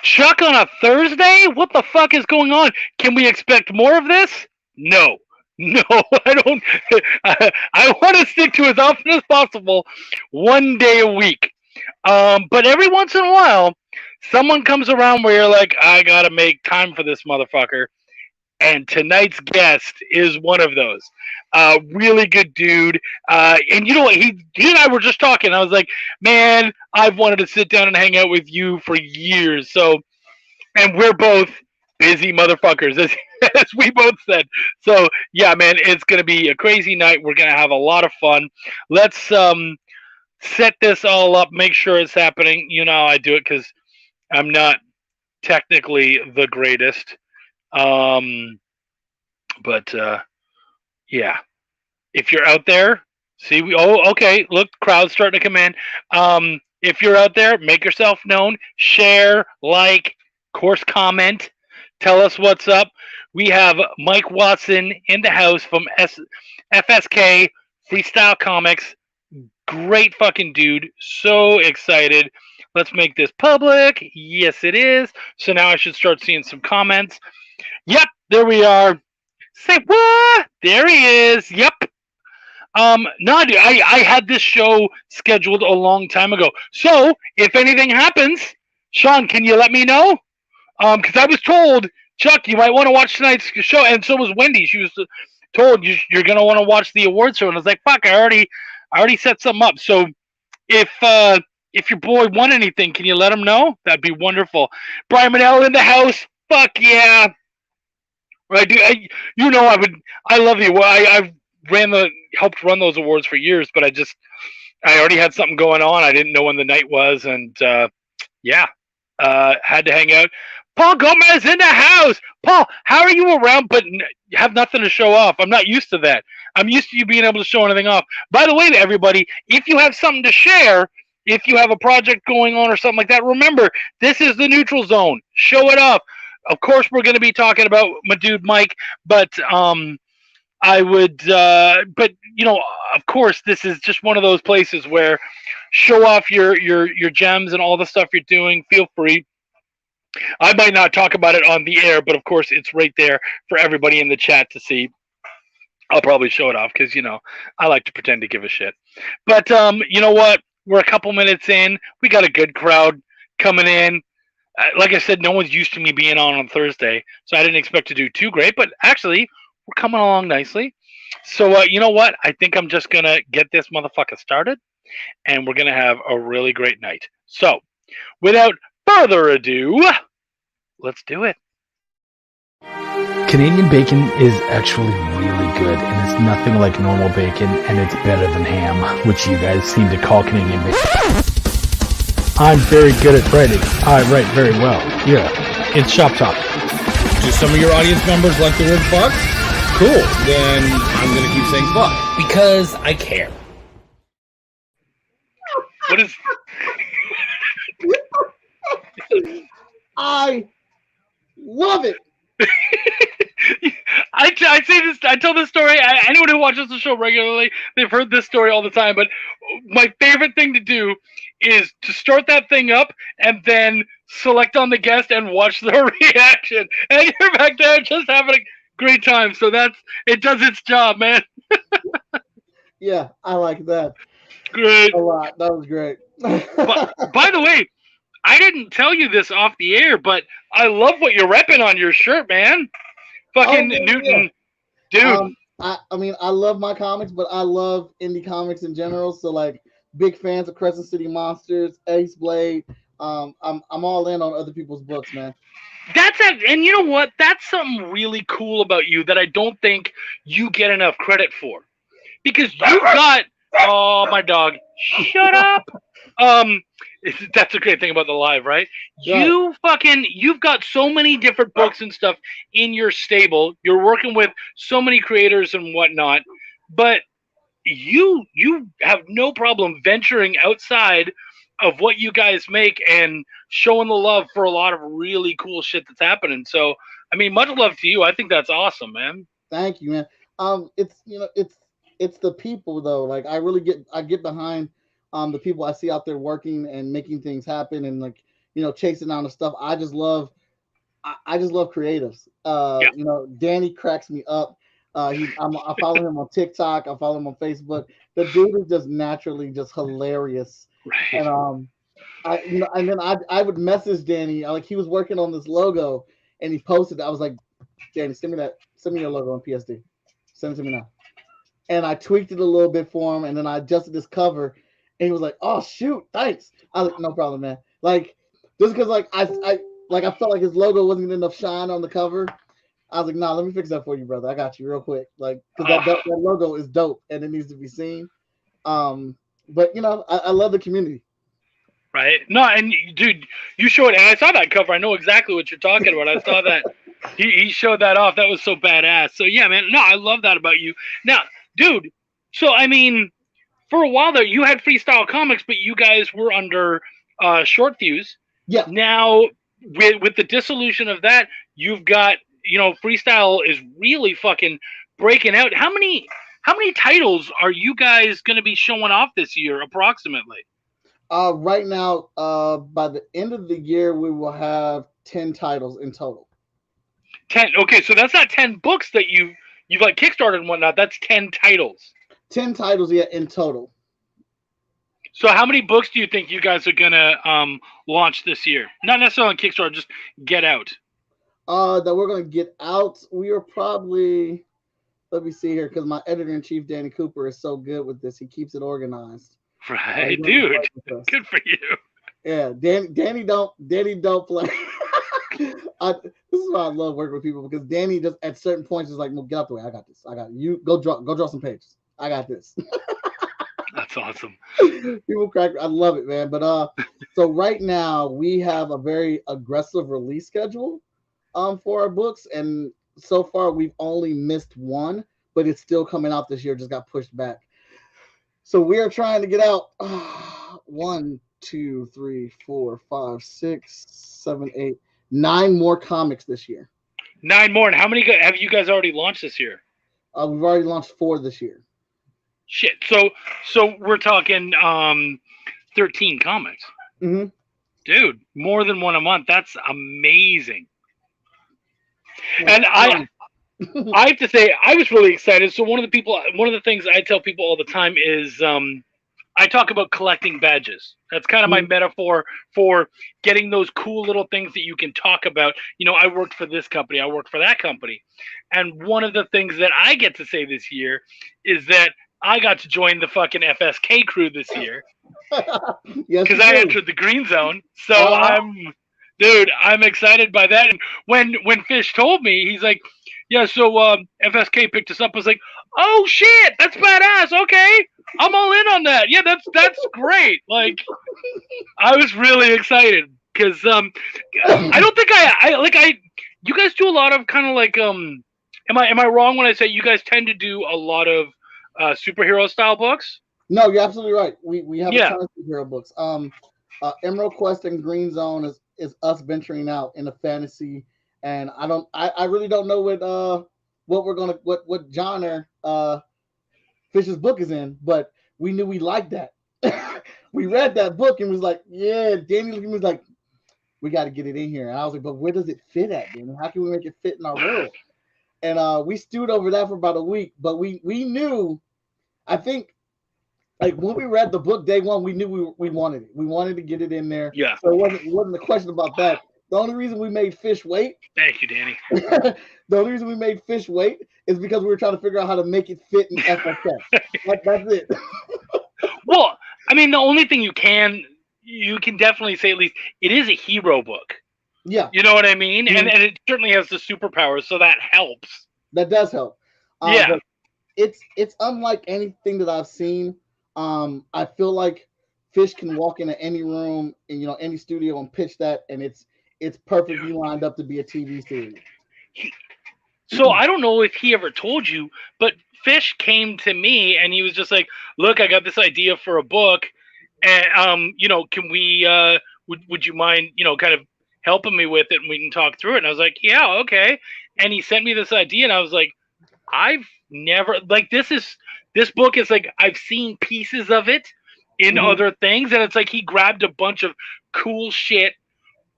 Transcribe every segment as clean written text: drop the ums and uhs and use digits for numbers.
Chuck on a Thursday? What the fuck is going on? Can we expect more of this? No. No, I don't. I want to stick to as often as possible, 1 day a week. But every once in a while, someone comes around where you're like, I gotta make time for this motherfucker. And tonight's guest is one of those. Really good dude. And you know what? He and I were just talking. I was like, man, I've wanted to sit down and hang out with you for years. So, and we're both busy motherfuckers, as, as we both said. So, yeah, man, it's gonna be a crazy night. We're gonna have a lot of fun. Let's set this all up. Make sure it's happening. You know how I do it because I'm not technically the greatest. Um, but yeah, if you're out there, see, okay, look, crowd's starting to come in. If you're out there, make yourself known, share, like, course, comment, tell us what's up. We have Mike Watson in the house from FSK Freestyle Comics. Great fucking dude. So excited. Let's make this public. Yes, it is. So now I should start seeing some comments. Yep, there we are. Say what? There he is. Yep. No, dude, I had this show scheduled a long time ago. So if anything happens, Sean, can you let me know? Because I was told, Chuck, you might want to watch tonight's show, and so was Wendy. She was told you're gonna want to watch the awards show, and I was like, fuck, I already set something up. So if your boy won anything, can you let him know? That'd be wonderful. Brian Manell in the house. Fuck yeah. I do. I would. I love the award. I've helped run those awards for years, but I already had something going on. I didn't know when the night was, and yeah, had to hang out. Paul Gomez in the house. Paul, how are you around but have nothing to show off? I'm not used to that. I'm used to you being able to show anything off. By the way, to everybody, if you have something to share, if you have a project going on or something like that, remember this is the neutral zone. Show it off. Of course, we're going to be talking about my dude Mike, but I would, but of course, this is just one of those places where show off your gems and all the stuff you're doing. Feel free. I might not talk about it on the air, but of course, it's right there for everybody in the chat to see. I'll probably show it off because I like to pretend to give a shit. But you know what? We're a couple minutes in. We got a good crowd coming in. Like I said, no one's used to me being on Thursday, so I didn't expect to do too great. But actually, we're coming along nicely. So you know what? I think I'm just gonna get this motherfucker started, and we're gonna have a really great night. So, without further ado, let's do it. Canadian bacon is actually really good, and it's nothing like normal bacon, and it's better than ham, which you guys seem to call Canadian bacon. I'm very good at writing. I write very well. Yeah, it's Shop Talk. Do some of your audience members like the word fuck? Cool. Then I'm going to keep saying fuck. Because I care. What is... I love it. I say this. I tell this story. Anyone who watches the show regularly, they've heard this story all the time. But my favorite thing to do is to start that thing up and then select on the guest and watch their reaction. And you're back there just having a great time. So it does its job, man. Yeah, I like that. Great. A lot. That was great. By the way, I didn't tell you this off the air, but I love what you're repping on your shirt, man. Fucking Newton, yeah. dude. I mean, I love my comics, but I love indie comics in general. So, like, big fans of Crescent City Monsters, Ace Blade. I'm all in on other people's books, man. And you know what? That's something really cool about you that I don't think you get enough credit for, because you've got. Oh, my dog! Shut up. That's a great thing about the live, right? Yeah. You've got so many different books and stuff in your stable. You're working with so many creators and whatnot, but you have no problem venturing outside of what you guys make and showing the love for a lot of really cool shit that's happening. So, I mean, much love to you. I think that's awesome, man. Thank you, man. It's the people though. Like, I get behind the people I see out there working and making things happen, and like, chasing down the stuff. I just love creatives. Yeah. Danny cracks me up. I follow him on TikTok. I follow him on Facebook. The dude is just naturally just hilarious. Right. And and then I would message Danny. Like he was working on this logo, and he posted it. I was like, Danny, send me your logo in PSD. Send it to me now. And I tweaked it a little bit for him, and then I adjusted this cover, and he was like, "Oh shoot, thanks." I was like, "No problem, man." Like just because I felt like his logo wasn't getting enough shine on the cover. I was like, "Nah, let me fix that for you, brother. I got you real quick." Like because that logo is dope and it needs to be seen. But I love the community. Right. No, and dude, you showed, and I saw that cover. I know exactly what you're talking about. I saw that he showed that off. That was so badass. So yeah, man. No, I love that about you. Now, dude. So I mean, for a while there, you had Freestyle Comics, but you guys were under Short Fuse. Yeah. Now, with the dissolution of that, you've got Freestyle is really fucking breaking out. How many titles are you guys going to be showing off this year, approximately? Right now, by the end of the year, we will have 10 titles in total. 10. Okay, so that's not 10 books that you've like Kickstarted and whatnot. That's 10 titles. 10 titles, yeah, in total. So how many books do you think you guys are gonna launch this year? Not necessarily on Kickstarter, just get out. That we're gonna get out. We are probably, let me see here, because my editor-in-chief Danny Cooper is so good with this. He keeps it organized. Right, dude. Good for you. Yeah, Danny don't play. This is why I love working with people, because Danny just at certain points is like, "Well, get out the way. I got this. I got you. Go draw some pages. I got this." That's awesome. People crack. I love it, man. But so right now we have a very aggressive release schedule for our books, and so far we've only missed one, but it's still coming out this year. Just got pushed back. So we are trying to get out 1, 2, 3, 4, 5, 6, 7, 8, 9 more comics this year. 9 more. And how many have you guys already launched this year? We've already launched 4 this year. Shit. So we're talking 13 comics. Mm-hmm. Dude, more than one a month. That's amazing. And I have to say, I was really excited. So one of the things I tell people all the time is I talk about collecting badges. That's kind of my metaphor for getting those cool little things that you can talk about. I worked for this company. I worked for that company. And one of the things that I get to say this year is that I got to join the fucking FSK crew this year. Yes, because I entered the green zone. So I'm excited by that. And when Fish told me, he's like, yeah, so FSK picked us up. I was like, oh shit, that's badass. Okay, I'm all in on that. Yeah, that's great. Like, I was really excited because I don't think you guys do a lot of kind of like am I wrong when I say you guys tend to do a lot of superhero style books? No, you're absolutely right. We have a ton of superhero books. Emerald Quest and Green Zone is us venturing out in a fantasy. And I really don't know what genre Fish's book is in, but we knew we liked that. We read that book and was like, yeah, Danny was like, we got to get it in here. And I was like, but where does it fit at, Danny? How can we make it fit in our world? And we stewed over that for about a week, but we knew, I think, like when we read the book day one, we knew we wanted it. We wanted to get it in there. Yeah. So it wasn't a question about that. The only reason we made Fish wait. Thank you, Danny. The only reason we made Fish wait is because we were trying to figure out how to make it fit in FSK. That's it. Well, I mean, the only thing you can definitely say, at least, it is a hero book. Yeah. You know what I mean? Mm-hmm. And it certainly has the superpowers, so that helps. That does help. Yeah. But it's unlike anything that I've seen. I feel like Fish can walk into any room and any studio and pitch that, and it's perfectly lined up to be a TV series. So I don't know if he ever told you, but Fish came to me and he was just like, "Look, I got this idea for a book, and can we? Would you mind, kind of helping me with it, and we can talk through it?" And I was like, "Yeah, okay." And he sent me this idea, and I was like, "I've never this book is like I've seen pieces of it in other things, and it's like he grabbed a bunch of cool shit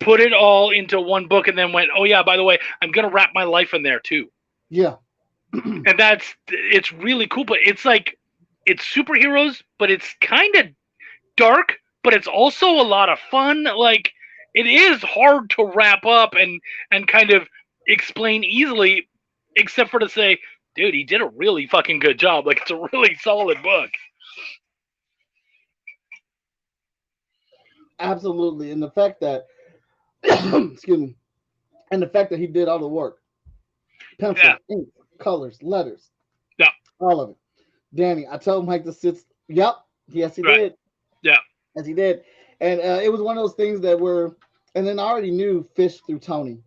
put it all into one book and then went, oh yeah, by the way, I'm gonna wrap my life in there too. Yeah. And it's really cool, but it's like it's superheroes, but it's kind of dark, but it's also a lot of fun. Like it is hard to wrap up and kind of explain easily, except for to say, dude, he did a really fucking good job. Like it's a really solid book. Absolutely. And the fact that excuse me, and the fact that he did all the work. Pencil, ink, colors, letters. Yeah. All of it. Danny, I told Mike to sit. Yep. Yes, he did. Yeah. Yes, he did. And it was one of those things that were, and then I already knew Fish through Tony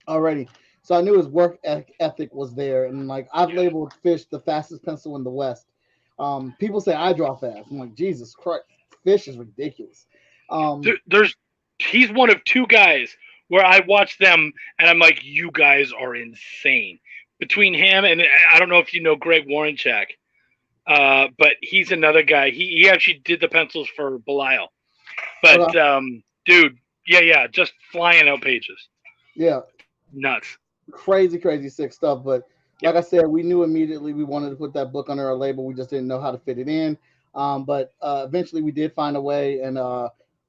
already. So I knew his work ethic was there. And like, I've labeled Fish the fastest pencil in the West. People say I draw fast. I'm like, Jesus Christ, Fish is ridiculous. He's one of two guys where I watch them and I'm like, you guys are insane. Between him and I don't know if you know Greg Warrenchak, but he's another guy. He actually did the pencils for Belial. But dude, yeah, just flying out pages. Yeah, nuts, crazy sick stuff. But like I said, we knew immediately we wanted to put that book under our label. We just didn't know how to fit it in. But eventually we did find a way, and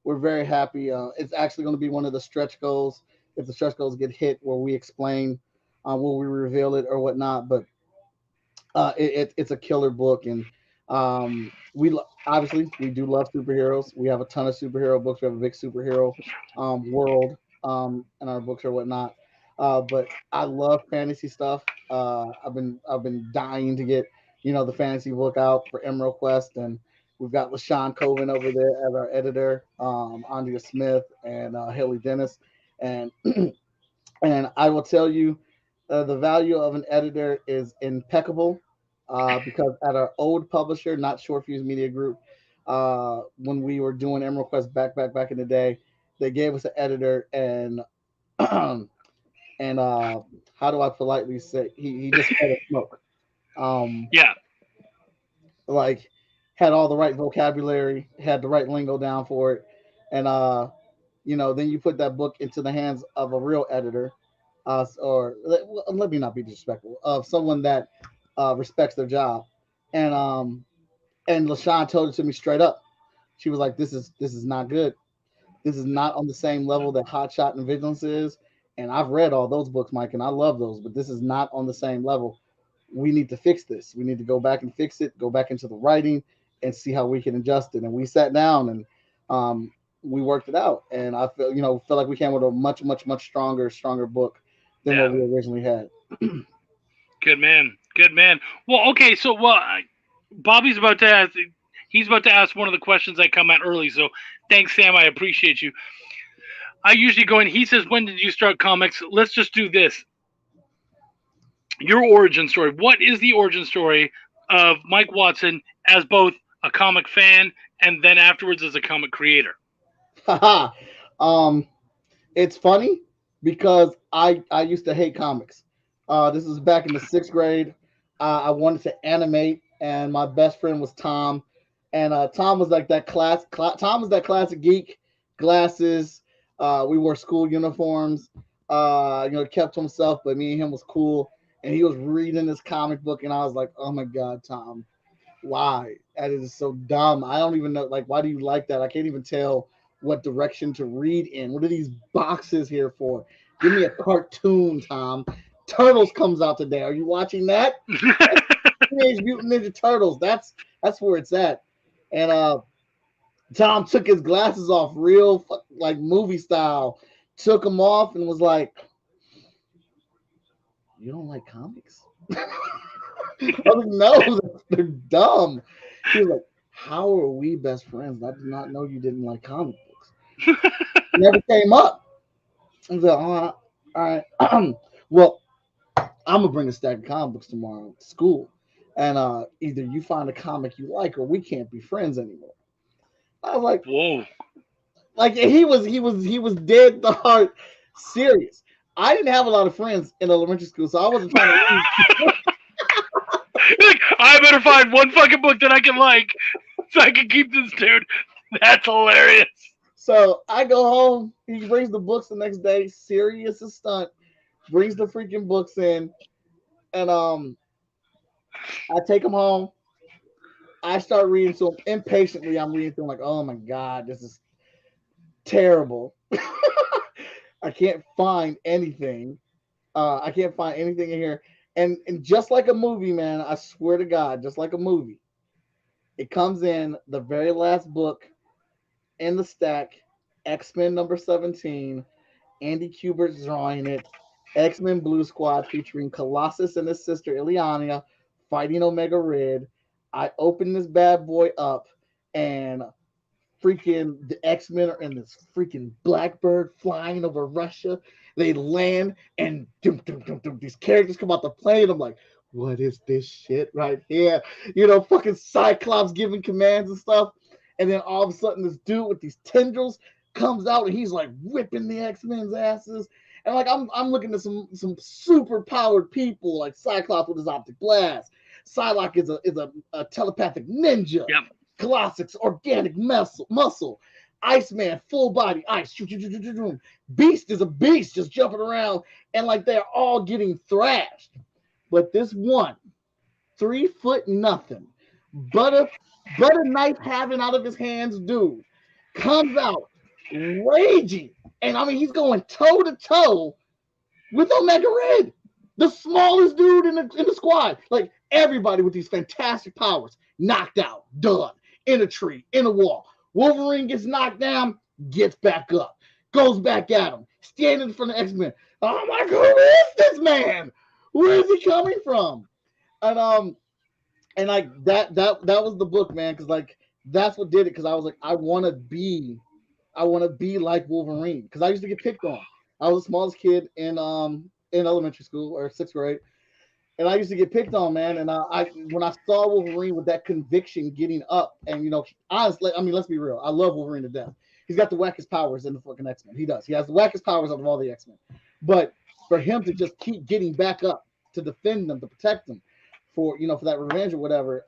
we're very happy. It's actually going to be one of the stretch goals. If the stretch goals get hit, where we explain, will we reveal it or whatnot. But it's a killer book, and obviously we do love superheroes. We have a ton of superhero books. We have a big superhero world in our books or whatnot. But I love fantasy stuff. I've been dying to get the fantasy book out for Emerald Quest, and we've got LaShawn Coven over there as our editor, Andrea Smith and Haley Dennis, and and I will tell you, the value of an editor is impeccable. Because at our old publisher, not Short Fuse Media Group, when we were doing Emerald Quest back in the day, they gave us an editor, and and how do I politely say, he just had a smoke. Yeah. Like, had all the right vocabulary, had the right lingo down for it, and then you put that book into the hands of a real editor, or let me not be disrespectful, of someone that respects their job, and LaShawn told it to me straight up. She was like, "This is not good. This is not on the same level that Hot Shot and Vigilance is." And I've read all those books, Mike, and I love those, but this is not on the same level. We need to fix this. We need to go back and fix it, go back into the writing and see how we can adjust it. And we sat down and we worked it out. And I feel like we came with a much stronger book than what we originally had. Good man. Well, okay, so Bobby's about to ask. He's about to ask one of the questions that come out early. So thanks, Sam. I appreciate you. I usually go in. He says, "When did you start comics?" Let's just do this. Your origin story. What is the origin story of Mike Watson as both a comic fan and then afterwards as a comic creator? It's funny because I used to hate comics. This was back in the 6th grade. I wanted to animate, and my best friend was Tom. And Tom was like that Tom was that classic geek, glasses. We wore school uniforms. Kept to himself, but me and him was cool. And he was reading this comic book, and I was like, "Oh my God, Tom, why? That is so dumb. I don't even know. Like, why do you like that? I can't even tell what direction to read in. What are these boxes here for? Give me a cartoon, Tom. Turtles comes out today. Are you watching that? Teenage Mutant Ninja Turtles. That's where it's at." And Tom took his glasses off real like movie style, took them off and was like, "You don't like comics?" I was like, "No, they're dumb." He was like, "How are we best friends? I did not know you didn't like comic books." Never came up. I was like, "All right. Well, I'm gonna bring a stack of comic books tomorrow to school, and either you find a comic you like, or we can't be friends anymore." I was like, "Whoa!" Like he was dead the heart serious. I didn't have a lot of friends in elementary school, so I wasn't trying to. Like, I better find one fucking book that I can like, so I can keep this dude. That's hilarious. So I go home. He brings the books the next day. Serious as stunt. Brings the freaking books in, and I take them home. I start reading to him impatiently. I'm reading through them like, oh my god, this is terrible. I can't find anything. I can't find anything in here. And just like a movie, man, I swear to God, just like a movie, it comes in the very last book in the stack, X-Men number 17. Andy Kubert's drawing it. X-Men Blue Squad featuring Colossus and his sister Ileana fighting Omega Red. I open this bad boy up, and freaking the X-Men are in this freaking Blackbird flying over Russia. They land, and these characters come out the plane. I'm like, what is this shit right here? Fucking Cyclops giving commands and stuff. And then all of a sudden, this dude with these tendrils comes out, and he's like whipping the X-Men's asses. And like I'm looking at some super powered people, like Cyclops with his optic blast. Psylocke is a telepathic ninja. Yep. Colossus, organic muscle. Iceman, full body ice. Beast is a beast just jumping around, and like they're all getting thrashed. But this one, 3 foot nothing, butter knife having out of his hands dude comes out raging. And I mean, he's going toe to toe with Omega Red, the smallest dude in the squad. Like everybody with these fantastic powers, knocked out, done, in a tree, in a wall. Wolverine gets knocked down, gets back up, goes back at him, standing in front of X-Men. Oh my God, who is this man? Where is he coming from? And like that was the book, man, because like that's what did it. Because I was like, I want to be like Wolverine, because I used to get picked on. I was the smallest kid in elementary school or 6th grade, and I used to get picked on, man. And when I saw Wolverine with that conviction getting up, and honestly, I mean, let's be real, I love Wolverine to death. He's got the wackest powers in the fucking X-Men. He does. He has the wackest powers out of all the X-Men. But for him to just keep getting back up to defend them, to protect them, for that revenge or whatever,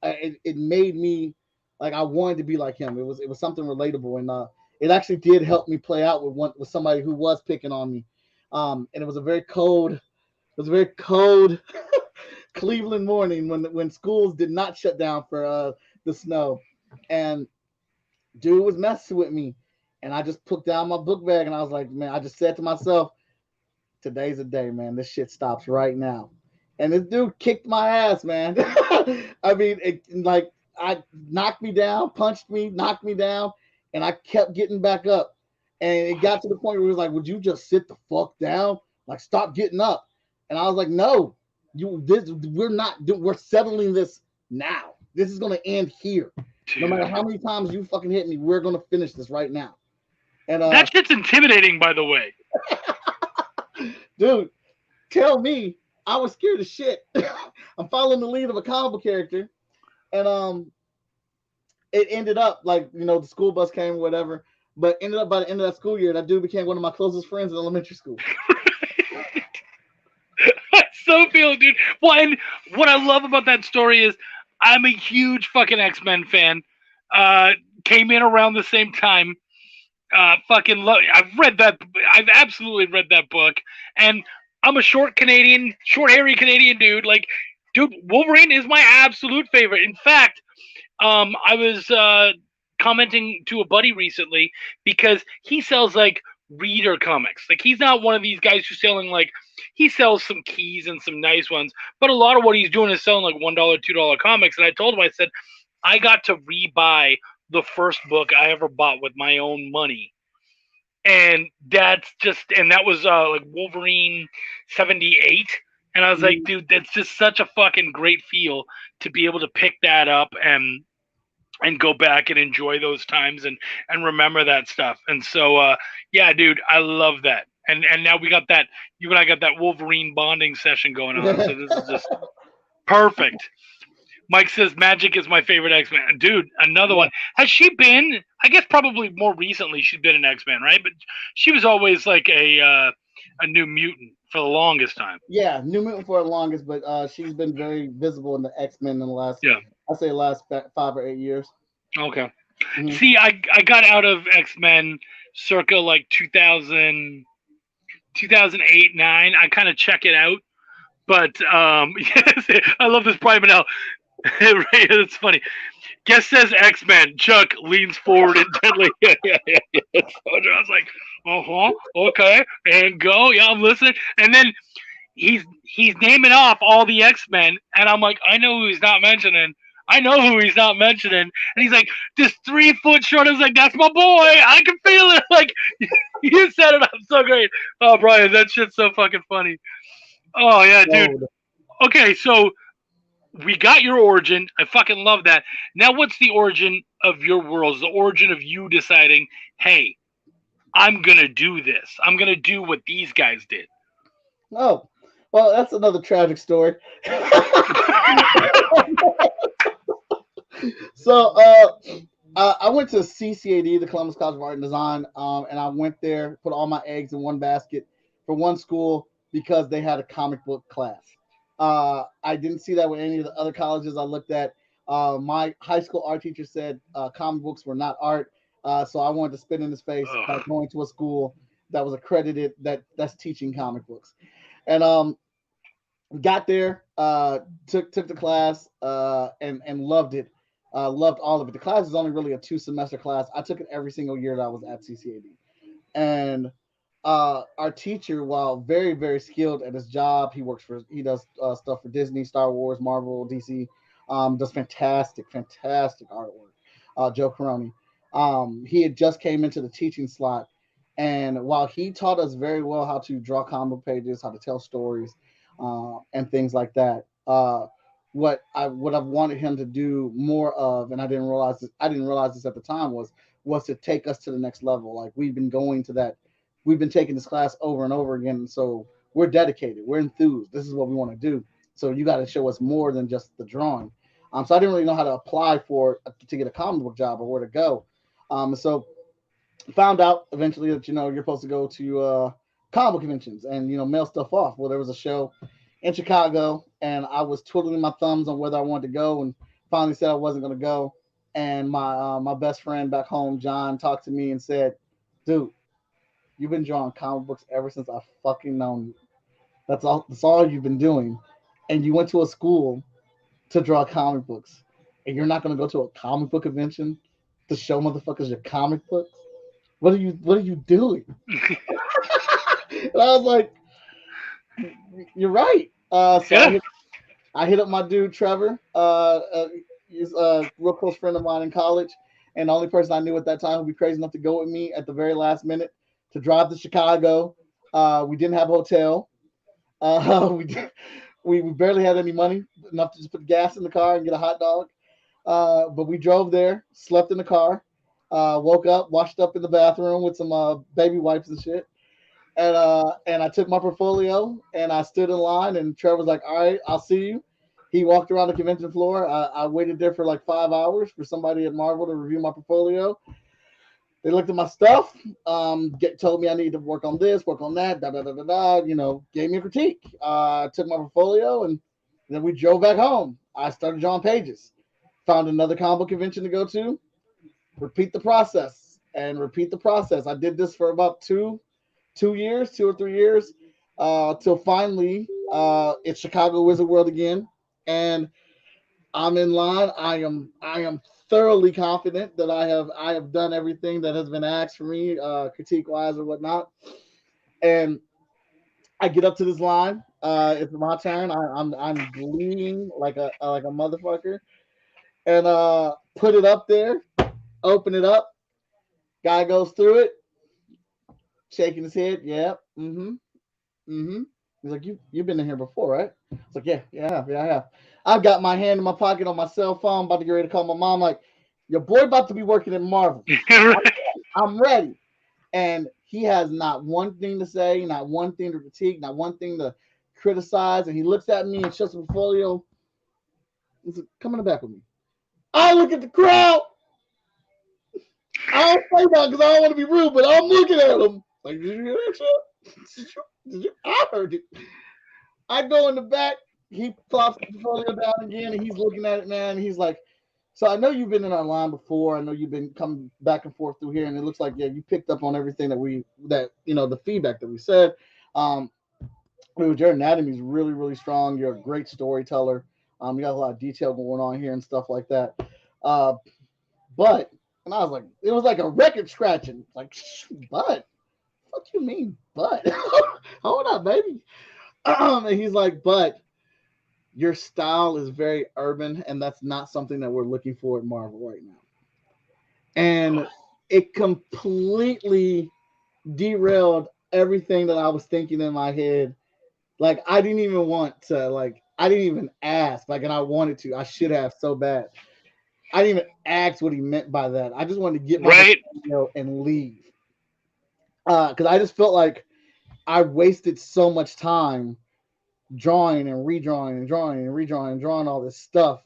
it made me like I wanted to be like him. It was something relatable, and it actually did help me play out with somebody who was picking on me. And it was a very cold Cleveland morning when schools did not shut down for the snow, and dude was messing with me, and I just put down my book bag, and I was like, man, I just said to myself, today's the day, man. This shit stops right now. And this dude kicked my ass, man. I mean, I knocked me down, punched me, knocked me down, and I kept getting back up. And it got to the point where he was like, would you just sit the fuck down? Like, stop getting up. And I was like, no, we're settling this now. This is going to end here. No matter how many times you fucking hit me, we're going to finish this right now. And that shit's intimidating, by the way. Dude, tell me, I was scared as shit. I'm following the lead of a comic book character, and it ended up like the school bus came or whatever, but ended up by the end of that school year, that dude became one of my closest friends in elementary school. I so feel, dude. Well, and what I love about that story is I'm a huge fucking X-Men fan. Came in around the same time. Fucking love. I've absolutely read that book, and I'm a short hairy Canadian dude. Like, dude, Wolverine is my absolute favorite. In fact, I was commenting to a buddy recently because he sells like reader comics. Like, he's not one of these guys who's selling he sells some keys and some nice ones, but a lot of what he's doing is selling like $1, $2 comics. And I told him, I said, I got to rebuy the first book I ever bought with my own money. And that was like Wolverine 78. And I was like, dude, that's just such a fucking great feel to be able to pick that up and go back and enjoy those times and remember that stuff. And so, yeah, dude, I love that. And now we got that, you and I got that Wolverine bonding session going on. So this is just perfect. Mike says Magic is my favorite X-Men. Dude, another one. Has she been, I guess probably more recently she's been an X-Men, right? But she was always like a New Mutant for the longest time. Yeah, New Mutant for the longest, but she's been very visible in the X-Men in the last, I'd say last 5 or 8 years. Okay. Mhm. See, I got out of X-Men circa like 2008, 9. I kind of check it out. But yes, I love this private now. Right, it's funny. Guest says X Men. Chuck leans forward intently. So I was like, okay, and go. Yeah, I'm listening. And then he's naming off all the X Men, and I'm like, I know who he's not mentioning. I know who he's not mentioning. And he's like, this 3 foot short. I was like, that's my boy. I can feel it. Like, you set it up so great. Oh, Brian, that shit's so fucking funny. Oh, yeah, dude. Whoa. Okay, so we got your origin. I fucking love that. Now, what's the origin of your worlds? The origin of you deciding, hey, I'm going to do this. I'm going to do what these guys did. Oh, well, that's another tragic story. So, I went to CCAD, the Columbus College of Art and Design, and I went there, put all my eggs in one basket for one school because they had a comic book class. I didn't see that with any of the other colleges I looked at. My high school art teacher said comic books were not art, so I wanted to spit in his face by going to a school that was accredited that's teaching comic books. And got there, took the class, and loved it. Loved all of it. The class is only really a 2 semester class. I took it every single year that I was at CCAD. And our teacher, while very, very skilled at his job, he does stuff for Disney, Star Wars, Marvel, DC. Does fantastic artwork. Joe Caroni. He had just came into the teaching slot, and while he taught us very well how to draw comic pages, how to tell stories, and things like that, what I've wanted him to do more of, and I didn't realize this at the time, was to take us to the next level. Like we've been taking this class over and over again, so we're dedicated, we're enthused. This is what we want to do. So you got to show us more than just the drawing. So I didn't really know how to apply to get a comic book job or where to go. So found out eventually that you're supposed to go to comic book conventions and mail stuff off. Well, there was a show in Chicago, and I was twiddling my thumbs on whether I wanted to go, and finally said I wasn't going to go. And my best friend back home, John, talked to me and said, "Dude, you've been drawing comic books ever since I fucking known you. That's all you've been doing, and you went to a school to draw comic books, and you're not going to go to a comic book convention to show motherfuckers your comic books. What are you doing?" And I was like, "You're right." So Yeah. I hit up my dude Trevor. He's a real close friend of mine in college, and the only person I knew at that time who'd be crazy enough to go with me at the very last minute to drive to Chicago. We didn't have a hotel. We barely had any money enough to just put gas in the car and get a hot dog. But we drove there, slept in the car, woke up, washed up in the bathroom with some baby wipes and shit. And I took my portfolio and I stood in line, and Trevor was like, "All right, I'll see you." He walked around the convention floor. I waited there for like 5 hours for somebody at Marvel to review my portfolio. They looked at my stuff, told me I needed to work on this, work on that, gave me a critique. I took my portfolio, and then we drove back home. I started drawing pages, found another comic book convention to go to, repeat the process, and repeat the process. I did this for about 2 or 3 years, till finally it's Chicago Wizard World again, and I'm in line. I am thoroughly confident that I have done everything that has been asked for me, critique wise or whatnot. And I get up to this line. It's my turn. I'm bleeding like a motherfucker, and put it up there. Open it up. Guy goes through it, shaking his head. Yeah. Mm-hmm. He's like, you've been in here before, right? It's like, yeah, I have. I've got my hand in my pocket on my cell phone, about to get ready to call my mom. Like, your boy about to be working at Marvel. I'm ready. And he has not one thing to say, not one thing to critique, not one thing to criticize. And he looks at me and shuts the portfolio. He's like, "Come in the back with me." I look at the crowd. I don't say that because I don't want to be rude, but I'm looking at him. Like, did you hear that shit? Did you? I heard it. I go in the back. He plops the portfolio down again, and he's looking at it, man. And he's like, So I know you've been in our line before. I know you've been coming back and forth through here, and it looks like you picked up on everything that the feedback that we said. Um, your anatomy is really really strong. You're a great storyteller. You got a lot of detail going on here and stuff like that. Uh, but and I was like, it was like a record scratching. Like, but fuck you mean, but hold up, baby. And he's like, but your style is very urban, and that's not something that we're looking for at Marvel right now. And it completely derailed everything that I was thinking in my head. Like I didn't even want to, like I didn't even ask, like, and I wanted to. I should have so bad. I didn't even ask what he meant by that. I just wanted to get my and leave. Because I just felt like I wasted so much time drawing and redrawing and drawing and redrawing and drawing all this stuff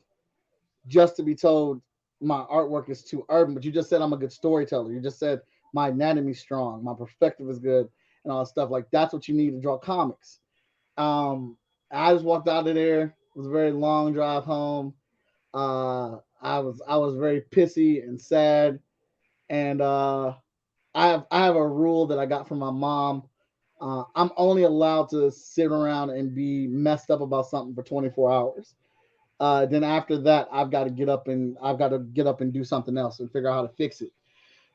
just to be told my artwork is too urban. But you just said I'm a good storyteller. You just said my anatomy's strong, my perspective is good, and all that stuff. Like that's what you need to draw comics. I just walked out of there. It was a very long drive home. I was very pissy and sad, and I have a rule that I got from my mom. I'm only allowed to sit around and be messed up about something for 24 hours. Then after that, I've got to get up and do something else and figure out how to fix it.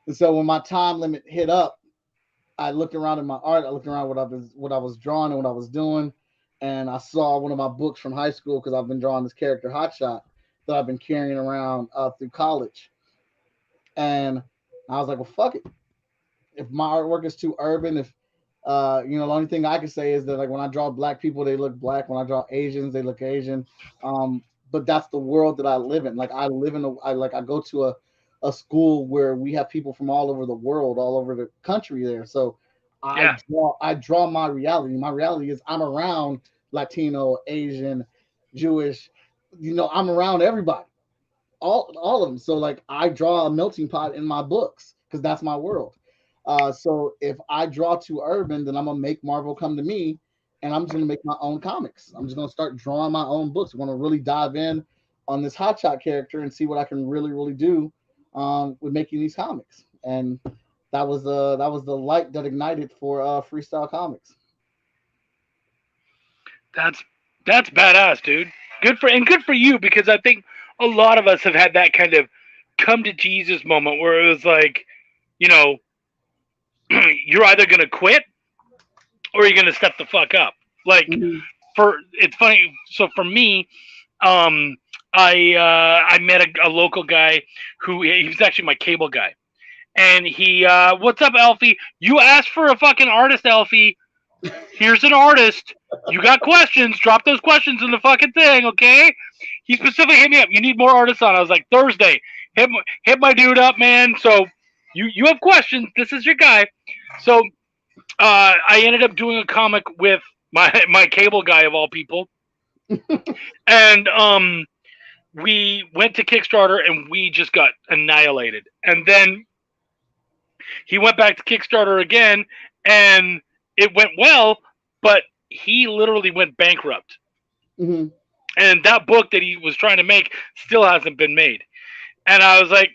And so when my time limit hit up, I looked around at my art. I looked around what I was drawing and what I was doing, and I saw one of my books from high school because I've been drawing this character Hotshot that I've been carrying around through college. And I was like, well, fuck it. If my artwork is too urban, if the only thing I can say is that like when I draw black people, they look black. When I draw Asians, they look Asian. But that's the world that I live in. Like I live in I go to a school where we have people from all over the world, all over the country there. So I draw my reality. My reality is I'm around Latino, Asian, Jewish. I'm around everybody, all of them. So like I draw a melting pot in my books because that's my world. So if I draw too urban, then I'm gonna make Marvel come to me, and I'm just gonna make my own comics. I'm just gonna start drawing my own books. I'm gonna really dive in on this hotshot character and see what I can really, really do with making these comics. And that was the light that ignited for Freestyle Comics. That's badass, dude. Good for you because I think a lot of us have had that kind of come to Jesus moment where it was like, you're either gonna quit or you're gonna step the fuck up. Like it's funny. So for me, I met a local guy who he was actually my cable guy, and he what's up, Alfie? You asked for a fucking artist, Alfie. Here's an artist. You got questions? Drop those questions in the fucking thing, okay? He specifically hit me up. You need more artists on. I was like, Thursday. Hit my dude up, man. So you have questions. This is your guy. So I ended up doing a comic with my cable guy of all people, and we went to Kickstarter and we just got annihilated. And then he went back to Kickstarter again, and it went well, but he literally went bankrupt. Mm-hmm. And that book that he was trying to make still hasn't been made. And I was like,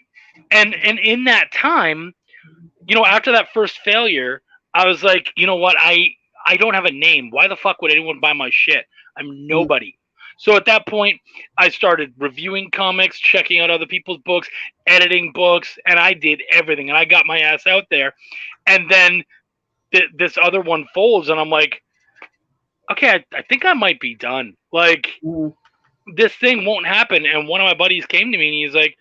and in that time, after that first failure, I was like, you know what? I don't have a name. Why the fuck would anyone buy my shit? I'm nobody. Mm-hmm. So at that point, I started reviewing comics, checking out other people's books, editing books, and I did everything. And I got my ass out there. And then this other one folds, and I'm like, okay, I think I might be done. Like, this thing won't happen. And one of my buddies came to me, and he's like,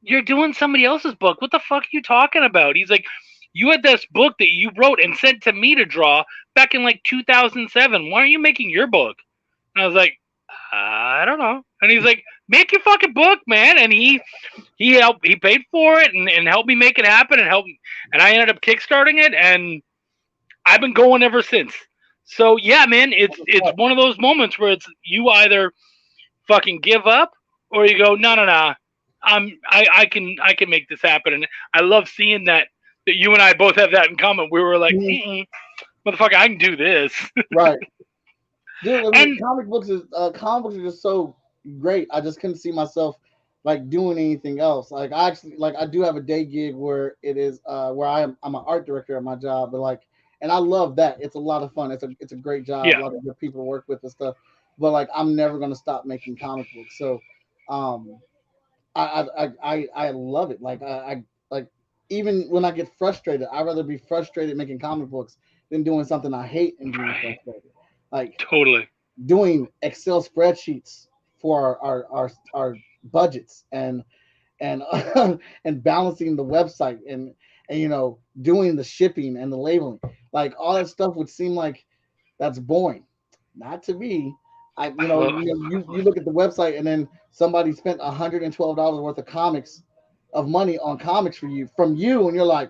you're doing somebody else's book. What the fuck are you talking about? He's like, you had this book that you wrote and sent to me to draw back in like 2007. Why aren't you making your book? And I was like, I don't know. And he's like, make your fucking book, man. And he paid for it and helped me make it happen and I ended up kickstarting it, and I've been going ever since. So yeah, man, it's one of those moments where it's you either fucking give up or you go, no. I can make this happen. And I love seeing that you and I both have that in common. We were like, motherfucker, I can do this. Right. Dude, I mean, comic books are just so great. I just couldn't see myself like doing anything else. Like I actually like I do have a day gig where it is where I'm an art director at my job, but like and I love that. It's a lot of fun. It's a great job. A Yeah. lot of good people to work with and stuff. But like I'm never gonna stop making comic books. So um I love it. Like I like even when I get frustrated, I'd rather be frustrated making comic books than doing something I hate and being Right. frustrated. Like Totally. doing Excel spreadsheets for our budgets and and balancing the website and doing the shipping and the labeling, like all that stuff would seem like that's boring. Not to me. You look at the website and then somebody spent $112 worth of comics of money on comics for you from you, and you're like,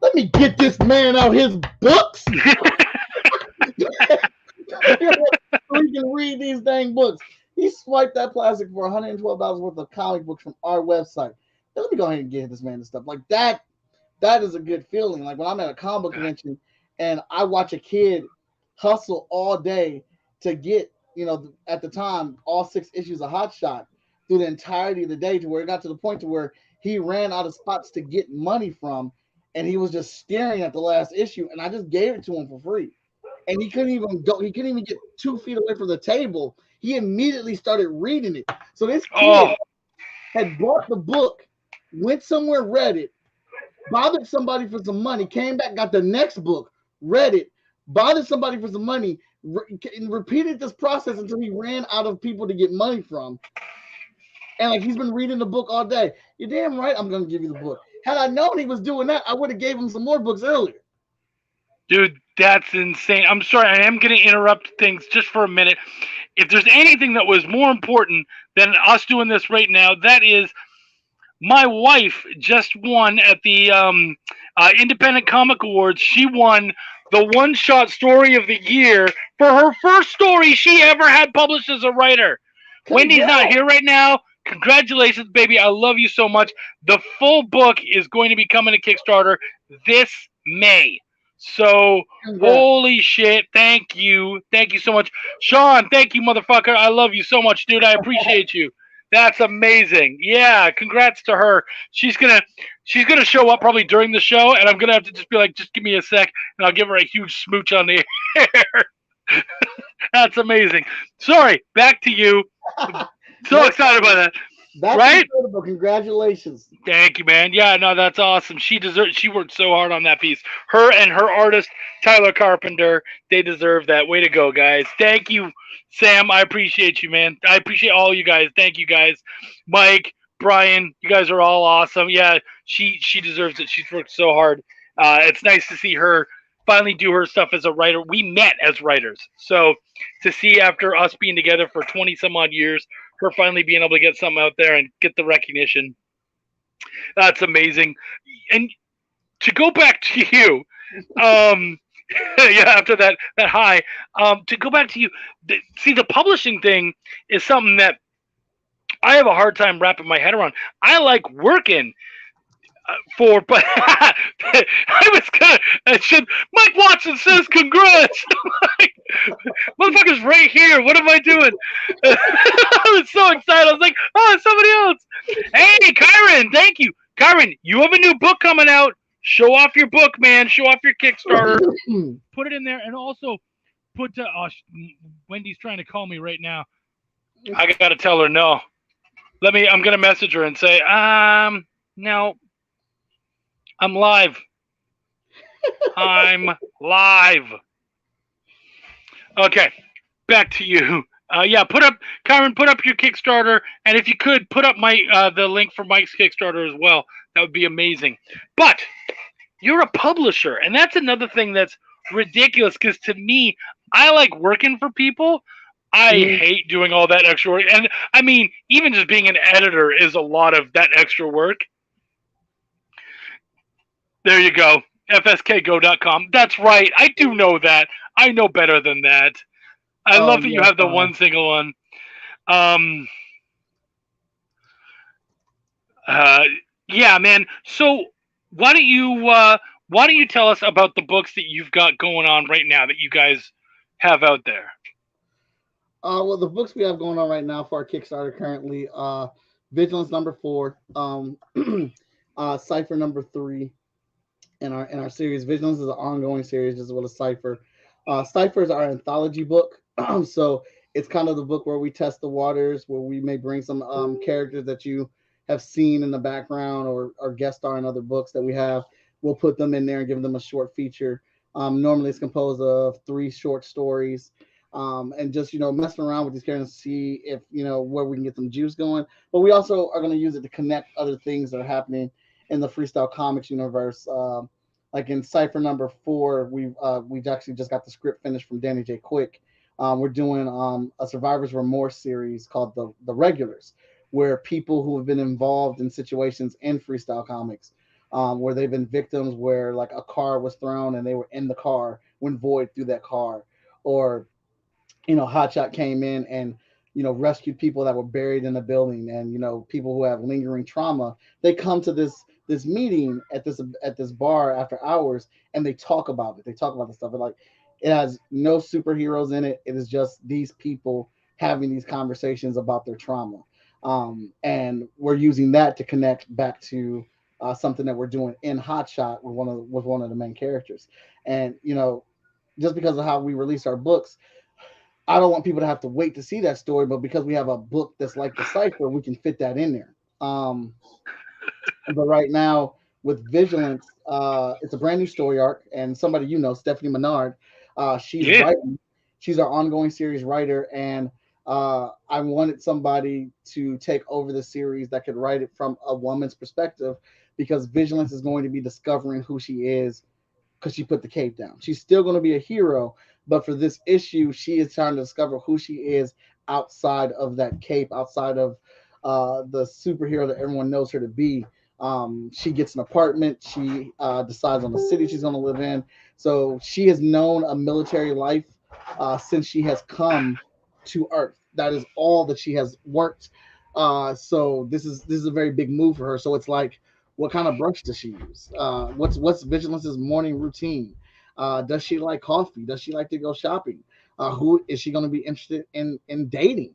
let me get this man out his books so we can read these dang books. He swiped that plastic for $112 worth of comic books from our website. Let me go ahead and get this man this stuff. Like that, that is a good feeling. Like when I'm at a comic book convention and I watch a kid hustle all day to get, at the time, all 6 issues of Hot Shot through the entirety of the day to where it got to the point to where he ran out of spots to get money from, and he was just staring at the last issue, and I just gave it to him for free. And he couldn't even go, he couldn't even get 2 feet away from the table. He immediately started reading it. So this kid had bought the book, went somewhere, read it, bothered somebody for some money, came back, got the next book, read it, bothered somebody for some money, repeated this process until he ran out of people to get money from. And like he's been reading the book all day. You're damn right I'm going to give you the book. Had I known he was doing that, I would have gave him some more books earlier. Dude, that's insane. I'm sorry, I am going to interrupt things just for a minute. If there's anything that was more important than us doing this right now, that is my wife just won at the Independent Comic Awards. She won the one-shot story of the year for her first story she ever had published as a writer. Wendy's not here right now. Congratulations, baby. I love you so much. The full book is going to be coming to Kickstarter this May. So, holy shit. Thank you. Thank you so much. Sean, thank you, motherfucker. I love you so much, dude. I appreciate you. That's amazing. Yeah, congrats to her. She's gonna show up probably during the show, and I'm gonna have to just be like, just give me a sec, and I'll give her a huge smooch on the air. That's amazing. Sorry, back to you. So excited about that. That's right? Incredible. Congratulations. Thank you, man. Yeah, no, that's awesome. She worked so hard on that piece. Her and her artist, Tyler Carpenter, they deserve that. Way to go, guys. Thank you, Sam. I appreciate you, man. I appreciate all you guys. Thank you, guys. Mike, Brian, you guys are all awesome. Yeah, she deserves it. She's worked so hard. It's nice to see her finally do her stuff as a writer. We met as writers. So to see after us being together for 20 some odd years, her finally being able to get something out there and get the recognition, that's amazing. And to go back to you, yeah, after that high, to go back to you, see, the publishing thing is something that I have a hard time wrapping my head around. I like working but I was gonna. Mike Watson says congrats. Like, motherfucker's right here. What am I doing? I was so excited. I was like, oh, it's somebody else. Hey, Kyron, thank you. Kyron, you have a new book coming out. Show off your book, man. Show off your Kickstarter. Put it in there, and also put. Wendy's trying to call me right now. I gotta tell her no. I'm gonna message her and say, no. I'm live. I'm live. Okay, back to you. Yeah, Kyron, put up your Kickstarter, and if you could, put up the link for Mike's Kickstarter as well. That would be amazing. But you're a publisher, and that's another thing that's ridiculous, because to me, I like working for people. I hate doing all that extra work. And, I mean, even just being an editor is a lot of that extra work. There you go. FSKGo.com. That's right. I do know that. I know better than that. I love that you have the one single one. Yeah, man. So why don't you tell us about the books that you've got going on right now that you guys have out there? Well, the books we have going on right now for our Kickstarter currently, Vigilance number 4, Cipher number 3 in our series. Vigilance is an ongoing series as well as Cipher. Cipher is our anthology book, so it's kind of the book where we test the waters, where we may bring some characters that you have seen in the background or guest star in other books that we have. We'll put them in there and give them a short feature. Normally, it's composed of 3 short stories. And just messing around with these characters to see if where we can get some juice going. But we also are going to use it to connect other things that are happening in the Freestyle Comics universe. Like in Cipher number 4, we've actually just got the script finished from Danny J. Quick. We're doing a Survivor's Remorse series called the Regulars, where people who have been involved in situations in Freestyle Comics, where they've been victims, where like a car was thrown and they were in the car when Void threw that car, or Hotshot came in and rescued people that were buried in a building, and people who have lingering trauma. They come to this meeting at this bar after hours, and they talk about it. They talk about the stuff. And like, it has no superheroes in it. It is just these people having these conversations about their trauma, and we're using that to connect back to something that we're doing in Hotshot with one of the main characters. And just because of how we release our books, I don't want people to have to wait to see that story, but because we have a book that's like the Cipher, we can fit that in there. But right now with Vigilance, it's a brand new story arc, and somebody Stephanie Menard, she's writing. She's our ongoing series writer, and I wanted somebody to take over the series that could write it from a woman's perspective, because Vigilance is going to be discovering who she is because she put the cape down. She's still going to be a hero, but for this issue, she is trying to discover who she is outside of that cape, outside of the superhero that everyone knows her to be. She gets an apartment. She decides on the city she's going to live in. So she has known a military life since she has come to Earth. That is all that she has worked. So this is a very big move for her. So it's like, what kind of brush does she use? What's Vigilance's morning routine? Does she like coffee? Does she like to go shopping? Who is she going to be interested in dating?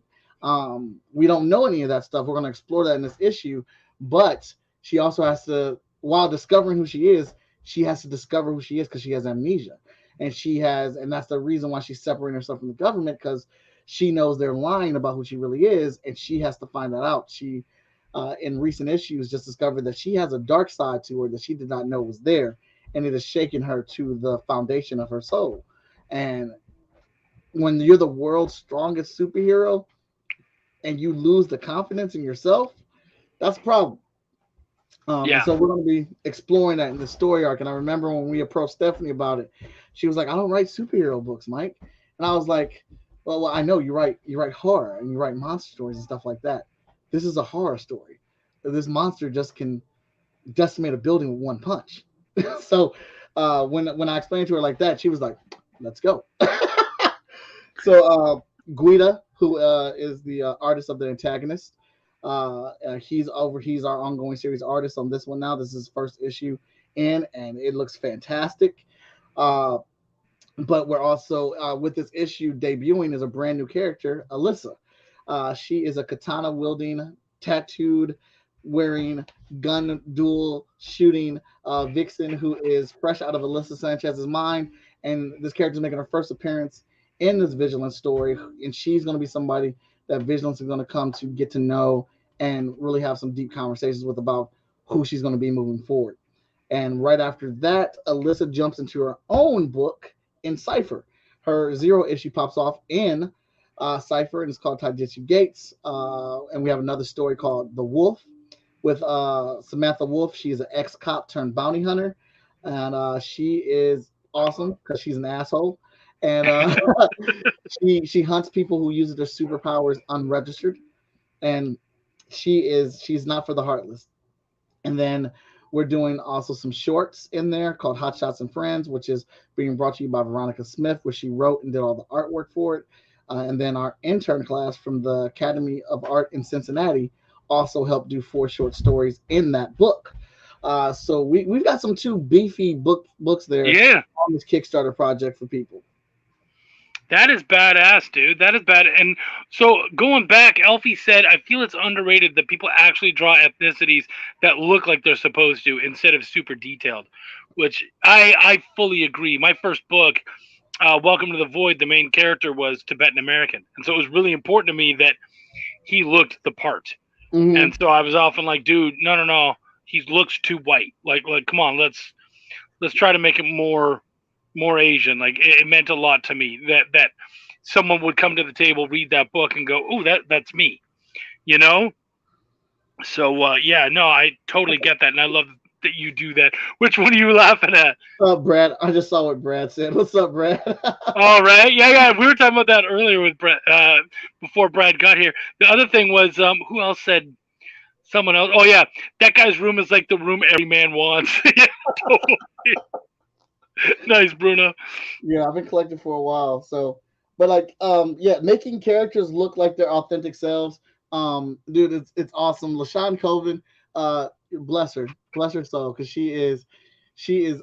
We don't know any of that stuff. We're going to explore that in this issue, but she also has to, while discovering who she has to discover who she is, because she has amnesia, and that's the reason why she's separating herself from the government, because she knows they're lying about who she really is, and she has to find that out. She, in recent issues, just discovered that she has a dark side to her that she did not know was there, and it has shaken her to the foundation of her soul. And when you're the world's strongest superhero and you lose the confidence in yourself, that's a problem. And so we're going to be exploring that in the story arc. And I remember when we approached Stephanie about it, she was like, "I don't write superhero books, Mike." And I was like, well, I know you write horror and you write monster stories and stuff like that. This is a horror story. This monster just can decimate a building with one punch. So when I explained to her like that, she was like, "Let's go." So Guida, who is the artist of the antagonist, he's our ongoing series artist on this one now. This is his first issue in, and it looks fantastic. But we're also with this issue debuting as a brand new character, Alyssa. She is a katana wielding, tattooed, wearing, gun duel shooting vixen who is fresh out of Alyssa Sanchez's mind. And this character is making her first appearance in this Vigilance story, and she's going to be somebody that Vigilance is going to come to get to know and really have some deep conversations with about who she's going to be moving forward. And right after that, Alyssa jumps into her own book in Cipher. Her 0 issue pops off in Cipher, and it's called Taijutsu Gates. And we have another story called The Wolf with Samantha Wolf. She's an ex-cop turned bounty hunter, and she is awesome because she's an asshole. And she hunts people who use their superpowers unregistered, and she's not for the heartless. And then we're doing also some shorts in there called Hot Shots and Friends, which is being brought to you by Veronica Smith, where she wrote and did all the artwork for it. And then our intern class from the Academy of Art in Cincinnati also helped do 4 short stories in that book. So we've got some 2 beefy books there on this Kickstarter project for people. That is badass, dude. That is bad. And so going back, Elfie said, I feel it's underrated that people actually draw ethnicities that look like they're supposed to instead of super detailed, which I fully agree. My first book, Welcome to the Void, the main character was Tibetan American. And so it was really important to me that he looked the part. Mm-hmm. And so I was often like, dude, no. He looks too white. Like come on, let's try to make it more Asian. Like it meant a lot to me that someone would come to the table, read that book, and go, "Oh, that's me," you know. So yeah, no, I totally get that, and I love that you do that. Which one are you laughing at? Brad. I just saw what Brad said. What's up, Brad? All right, yeah. We were talking about that earlier with Brad before Brad got here. The other thing was, who else said? Someone else. Oh yeah, that guy's room is like the room every man wants. Yeah, totally. Nice, Bruno. Yeah, I've been collecting for a while. So, but like, yeah, making characters look like their authentic selves. Dude, it's awesome. LaShawn Coven, bless her soul, because she is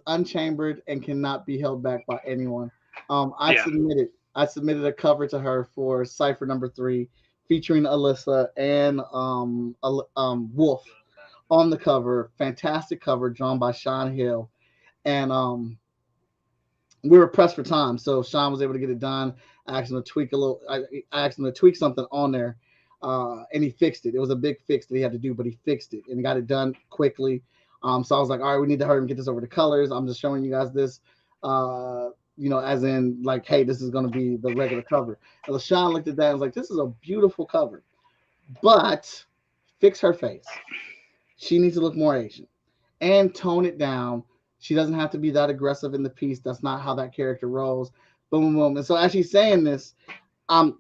unchambered and cannot be held back by anyone. I submitted a cover to her for Cipher #3, featuring Alyssa and Wolf on the cover. Fantastic cover drawn by Sean Hill, and we were pressed for time, so Sean was able to get it done. I asked him to tweak a little. I asked him to tweak something on there, and he fixed it. It was a big fix that he had to do, but he fixed it and he got it done quickly. So I was like, all right, we need to hurry and get this over to colors. I'm just showing you guys this, as in like, hey, this is going to be the regular cover. And LaShawn looked at that and was like, this is a beautiful cover, but fix her face. She needs to look more Asian and tone it down. She doesn't have to be that aggressive in the piece. That's not how that character rolls. Boom, boom, boom. And so as she's saying this, I'm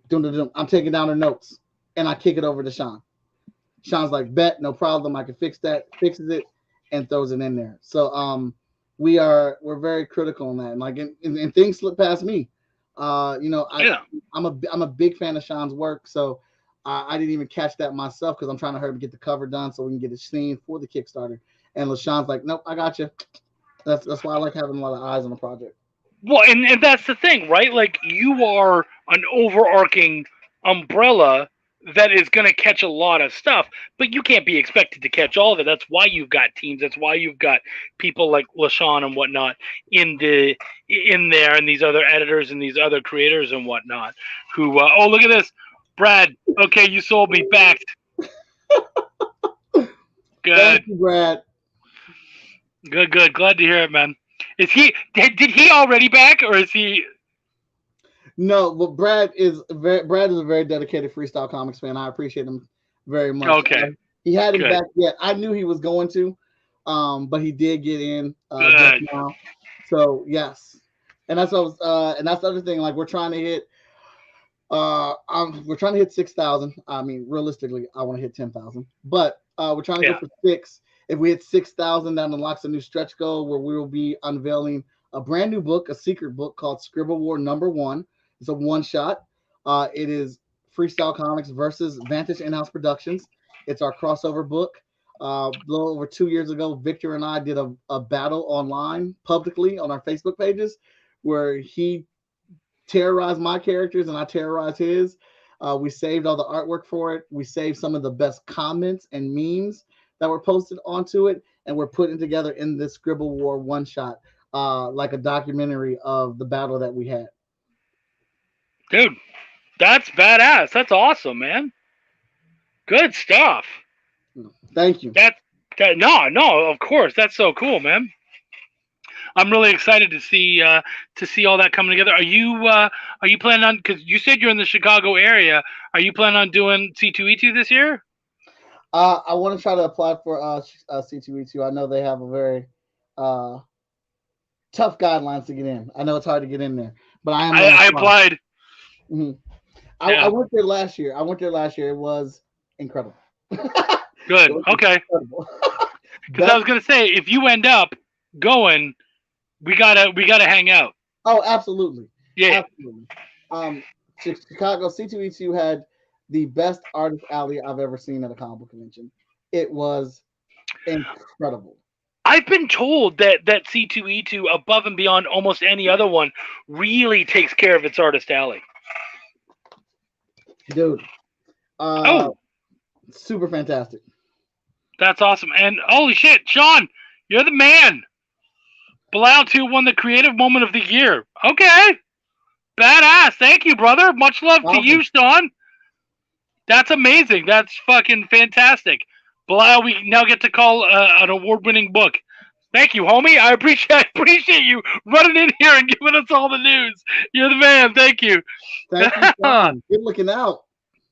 taking down her notes and I kick it over to Sean. Sean's like, bet, no problem. I can fix that, fixes it, and throws it in there. So we're very critical on that. And like and things slip past me. I'm a big fan of Sean's work. So I didn't even catch that myself because I'm trying to hurry to get the cover done so we can get it seen for the Kickstarter. And LaShawn's like, nope, I got you. That's why I like having a lot of eyes on the project. Well, and that's the thing, right? Like you are an overarching umbrella that is going to catch a lot of stuff, but you can't be expected to catch all of it. That's why you've got teams. That's why you've got people like LaShawn and whatnot in there, and these other editors and these other creators and whatnot. Who? Oh, look at this, Brad. Okay, you sold me back. Good. Thank you, Brad. Good. Glad to hear it, man. Did he already back, or is he? No, but Brad is a very dedicated Freestyle Comics fan. I appreciate him very much. Okay. He hadn't back yet. I knew he was going to, but he did get in just now. So yes, and that's what and that's the other thing. Like we're trying to hit 6,000. I mean, realistically, I want to hit 10,000, but we're trying to go for 6. If we hit 6,000, that unlocks a new stretch goal where we will be unveiling a brand new book, a secret book called Scribble War #1. It's a one-shot. It is Freestyle Comics versus Vantage In-House Productions. It's our crossover book. A little over 2 years ago, Victor and I did a battle online publicly on our Facebook pages where he terrorized my characters and I terrorized his. We saved all the artwork for it. We saved some of the best comments and memes that were posted onto it, and we're putting together in this Scribble War one-shot, like a documentary of the battle that we had. Dude, that's badass. That's awesome, man. Good stuff. Thank you. No, of course. That's so cool, man. I'm really excited to see all that coming together. Are you planning on, because you said you're in the Chicago area, are you planning on doing C2E2 this year? I want to try to apply for C2E2. I know they have a very tough guidelines to get in. I know it's hard to get in there, but I applied. Mm-hmm. I went there last year. It was incredible. Good. Okay. Because I was gonna say, if you end up going, we gotta hang out. Oh, absolutely. Yeah. Absolutely. Chicago C2E2 had the best artist alley I've ever seen at a comic book convention. It was incredible. I've been told that C2E2, above and beyond almost any other one, really takes care of its artist alley. Dude. Oh, super fantastic. That's awesome. And holy shit, Sean, you're the man. Bilal 2 won the creative moment of the year. Okay. Badass. Thank you, brother. Much love to you, Sean. That's amazing. That's fucking fantastic. Bilal, we now get to call an award-winning book. Thank you, homie. I appreciate you running in here and giving us all the news. You're the man. Thank you. Thank you, Sean. Good looking out.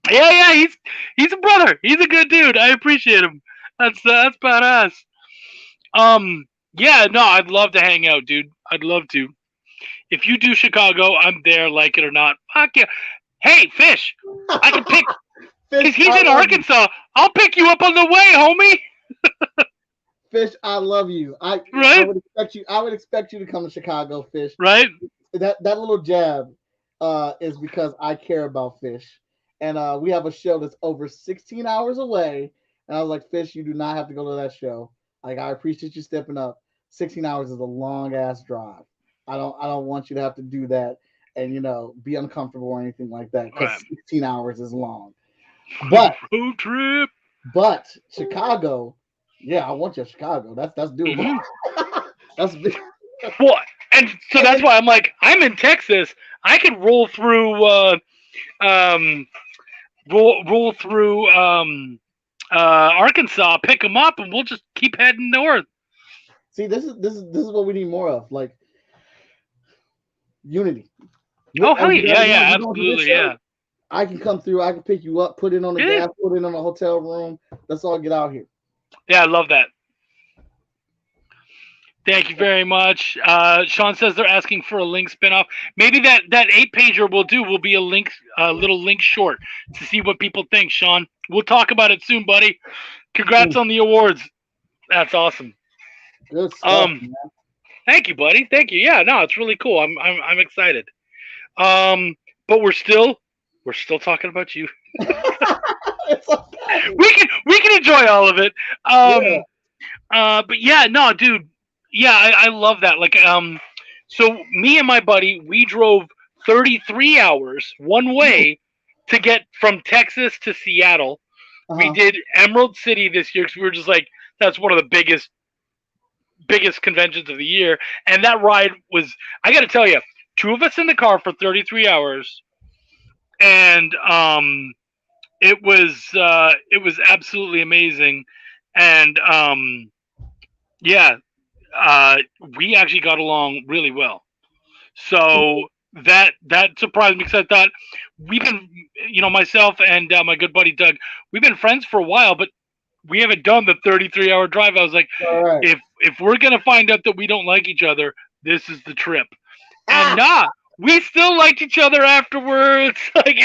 Yeah, he's a brother. He's a good dude. I appreciate him. That's badass. Yeah, no, I'd love to hang out, dude. I'd love to. If you do Chicago, I'm there, like it or not. Fuck yeah. Hey, Fish, I can pick. Because he's in Arkansas. I'll pick you up on the way, homie. Fish, I love you. I would expect you. I would expect you to come to Chicago, Fish. Right. That little jab is because I care about Fish, and we have a show that's over 16 hours away. And I was like, Fish, you do not have to go to that show. Like, I appreciate you stepping up. 16 hours is a long ass drive. I don't want you to have to do that and be uncomfortable or anything like that because 16 hours is long. But road trip. But Chicago, yeah, I want you to Chicago. That's doable. That's big. Well, and so that's why I'm like, I'm in Texas. I could roll through Arkansas, pick them up, and we'll just keep heading north. See, this is what we need more of, like unity. Oh hell yeah, absolutely, yeah. I can come through. I can pick you up, put it on the gas, put it on a hotel room. Let's all get out here. Yeah, I love that. Thank you very much. Sean says they're asking for a Link spinoff. Maybe that 8-pager will be a little Link short to see what people think, Sean. We'll talk about it soon, buddy. Congrats on the awards. That's awesome. Good stuff, man. Thank you, buddy. Thank you. Yeah, no, it's really cool. I'm excited. But we're still talking about you. It's okay. We can enjoy all of it. But yeah, no, dude. Yeah, I love that. Like, so me and my buddy, we drove 33 hours one way to get from Texas to Seattle. We did Emerald City this year because we were just like, that's one of the biggest conventions of the year. And that ride was, I got to tell you, 2 of us in the car for 33 hours. And it was absolutely amazing. And we actually got along really well. So that surprised me because I thought we've been, myself and my good buddy Doug, we've been friends for a while, but we haven't done the 33-hour drive. I was like, if we're gonna find out that we don't like each other, this is the trip. And we still liked each other afterwards. Like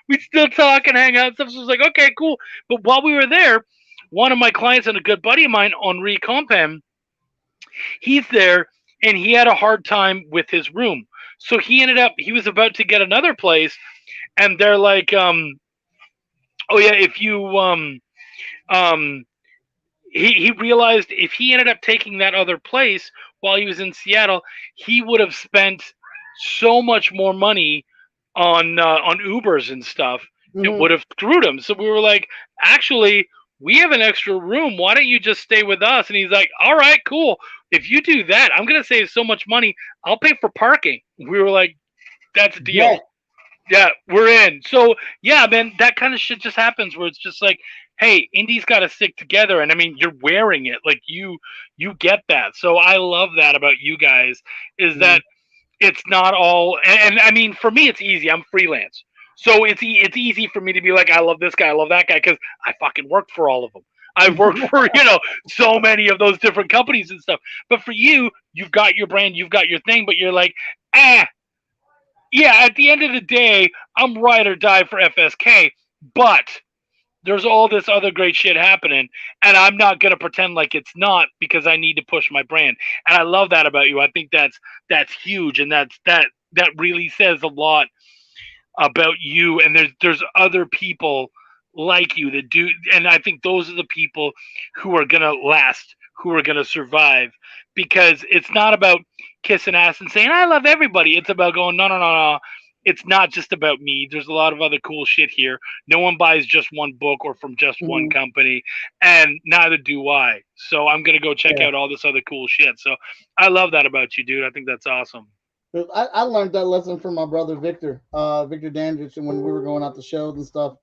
we still talk and hang out and stuff. So it was like, okay, cool. But while we were there, one of my clients and a good buddy of mine, Henri Compen, he's there and he had a hard time with his room. So he was about to get another place, and they're like, if you he realized if he ended up taking that other place while he was in Seattle, he would have spent so much more money on Ubers and stuff. It would have screwed him. So we were like, actually, we have an extra room. Why don't you just stay with us? And he's like, all right, cool. If you do that, I'm going to save so much money. I'll pay for parking. We were like, that's a deal. Yeah, we're in. So, yeah, man, that kind of shit just happens where it's just like, hey, indie's got to stick together. And I mean, you're wearing it. Like you get that. So I love that about you guys is that it's not all. And I mean, for me, it's easy. I'm freelance. So it's easy for me to be like, I love this guy. I love that guy. Cause I fucking worked for all of them. I've worked for, so many of those different companies and stuff. But for you, you've got your brand, you've got your thing, but you're like, yeah, at the end of the day, I'm ride or die for FSK, but there's all this other great shit happening, and I'm not going to pretend like it's not because I need to push my brand. And I love that about you. I think that's huge, and that really says a lot about you. And there's other people like you that do, and I think those are the people who are going to last, who are going to survive, because it's not about kissing ass and saying I love everybody. It's about going, no, no, no, no. It's not just about me. There's a lot of other cool shit here. No one buys just one book or from just one company, and neither do I. So I'm gonna go check out all this other cool shit. So I love that about you, dude. I think that's awesome. I learned that lesson from my brother Victor, Victor Dandridge, and when we were going out to shows and stuff.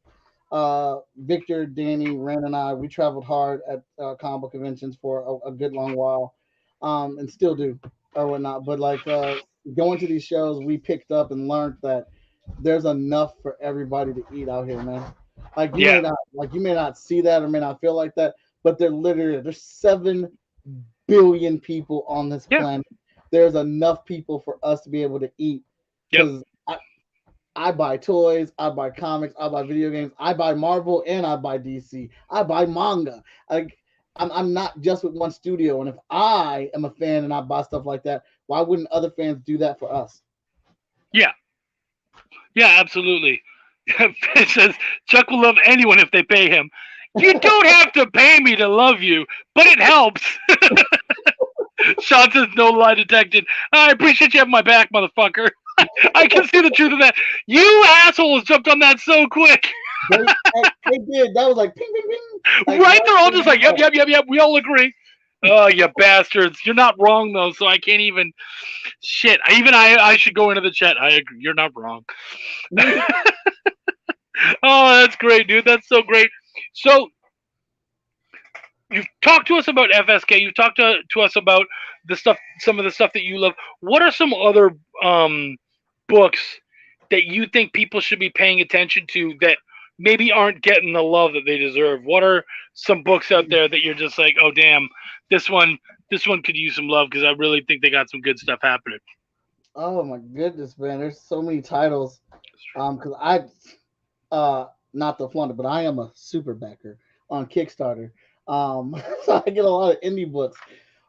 Victor, Danny, Ren, and I, we traveled hard at comic book conventions for a good long while, and still do or whatnot. But like going to these shows, we picked up and learned that there's enough for everybody to eat out here, man. Like you may not see that or may not feel like that, but there's 7 billion people on this planet. There's enough people for us to be able to eat. Because I buy toys, I buy comics, I buy video games, I buy Marvel, and I buy DC. I buy manga. I'm not just with one studio, and if I am a fan and I buy stuff like that, why wouldn't other fans do that for us? Yeah, absolutely. It says Chuck will love anyone if they pay him. You don't have to pay me to love you, but it helps. Sean says no lie detected. I appreciate you having my back, motherfucker. I can see the truth of that. You assholes jumped on that so quick. They did. That was like ping, ping, ping. Like, right? They're all just like, yep. We all agree. Oh, you bastards. You're not wrong, though, so I can't even... Shit. I should go into the chat. I agree. You're not wrong. Oh, that's great, dude. That's so great. So, you've talked to us about FSK. You've talked to us about the stuff, some of the stuff that you love. What are some other books that you think people should be paying attention to that maybe aren't getting the love that they deserve? What are some books out there that you're just like, oh damn, this one could use some love, because I really think they got some good stuff happening? Oh my goodness, man! There's so many titles. Because not the flaunt it, but I am a super backer on Kickstarter. So I get a lot of indie books.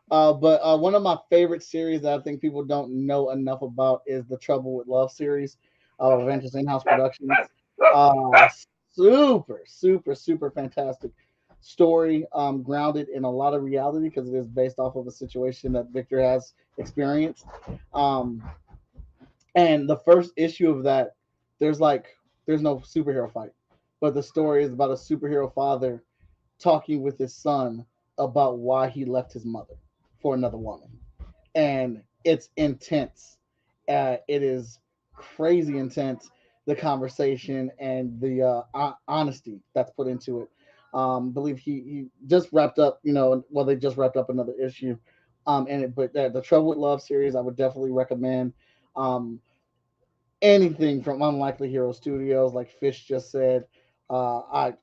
But one of my favorite series that I think people don't know enough about is the Trouble with Love series of Adventures In-House Productions. Super fantastic story, grounded in a lot of reality because it is based off of a situation that Victor has experienced. And the first issue of that, there's no superhero fight, but the story is about a superhero father talking with his son about why he left his mother for another woman. And it's intense. It is crazy intense, the conversation and the honesty that's put into it. Believe he just wrapped up, they just wrapped up another issue. But the Trouble with Love series, I would definitely recommend. Anything from Unlikely Hero Studios, like Fish just said, I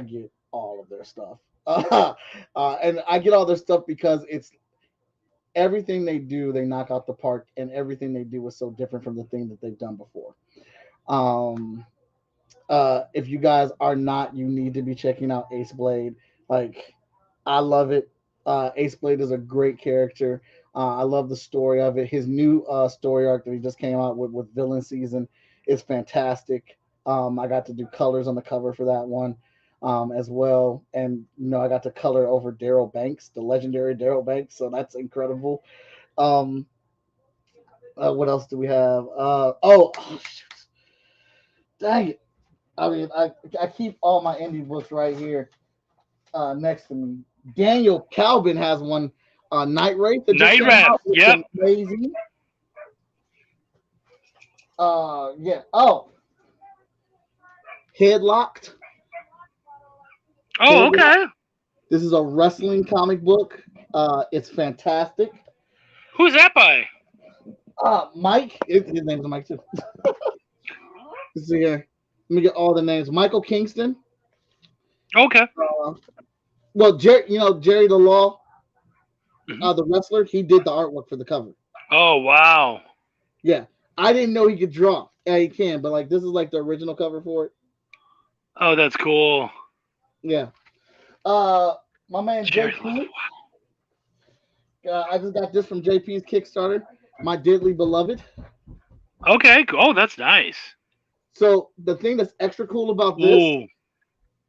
get all of their stuff. And I get all their stuff because it's everything they do, they knock out the park, and everything they do is so different from the thing that they've done before. If you guys are not, you need to be checking out Ace Blade. Like, I love it. Ace Blade is a great character. I love the story of it. His new story arc that he just came out with Villain Season is fantastic. I got to do colors on the cover for that one as well. And, I got to color over Daryl Banks, the legendary Daryl Banks. So that's incredible. What else do we have? Shoot. Dang it. I mean, I keep all my indie books right here next to me. Daniel Calvin has one, Night Wraith. Night Wraith, yep. Amazing. Yeah. Oh. Headlocked. Oh, okay. This is a wrestling comic book. It's fantastic. Who's that by? Mike. His name is Mike too. Let's see here. Let me get all the names. Michael Kingston. Okay. Well, Jerry the Law, the wrestler, he did the artwork for the cover. Oh, wow. Yeah. I didn't know he could draw. Yeah, he can, but this is the original cover for it. Oh, that's cool. Yeah. My man JP. I just got this from JP's Kickstarter. My Deadly Beloved. Okay. Oh, that's nice. So the thing that's extra cool about this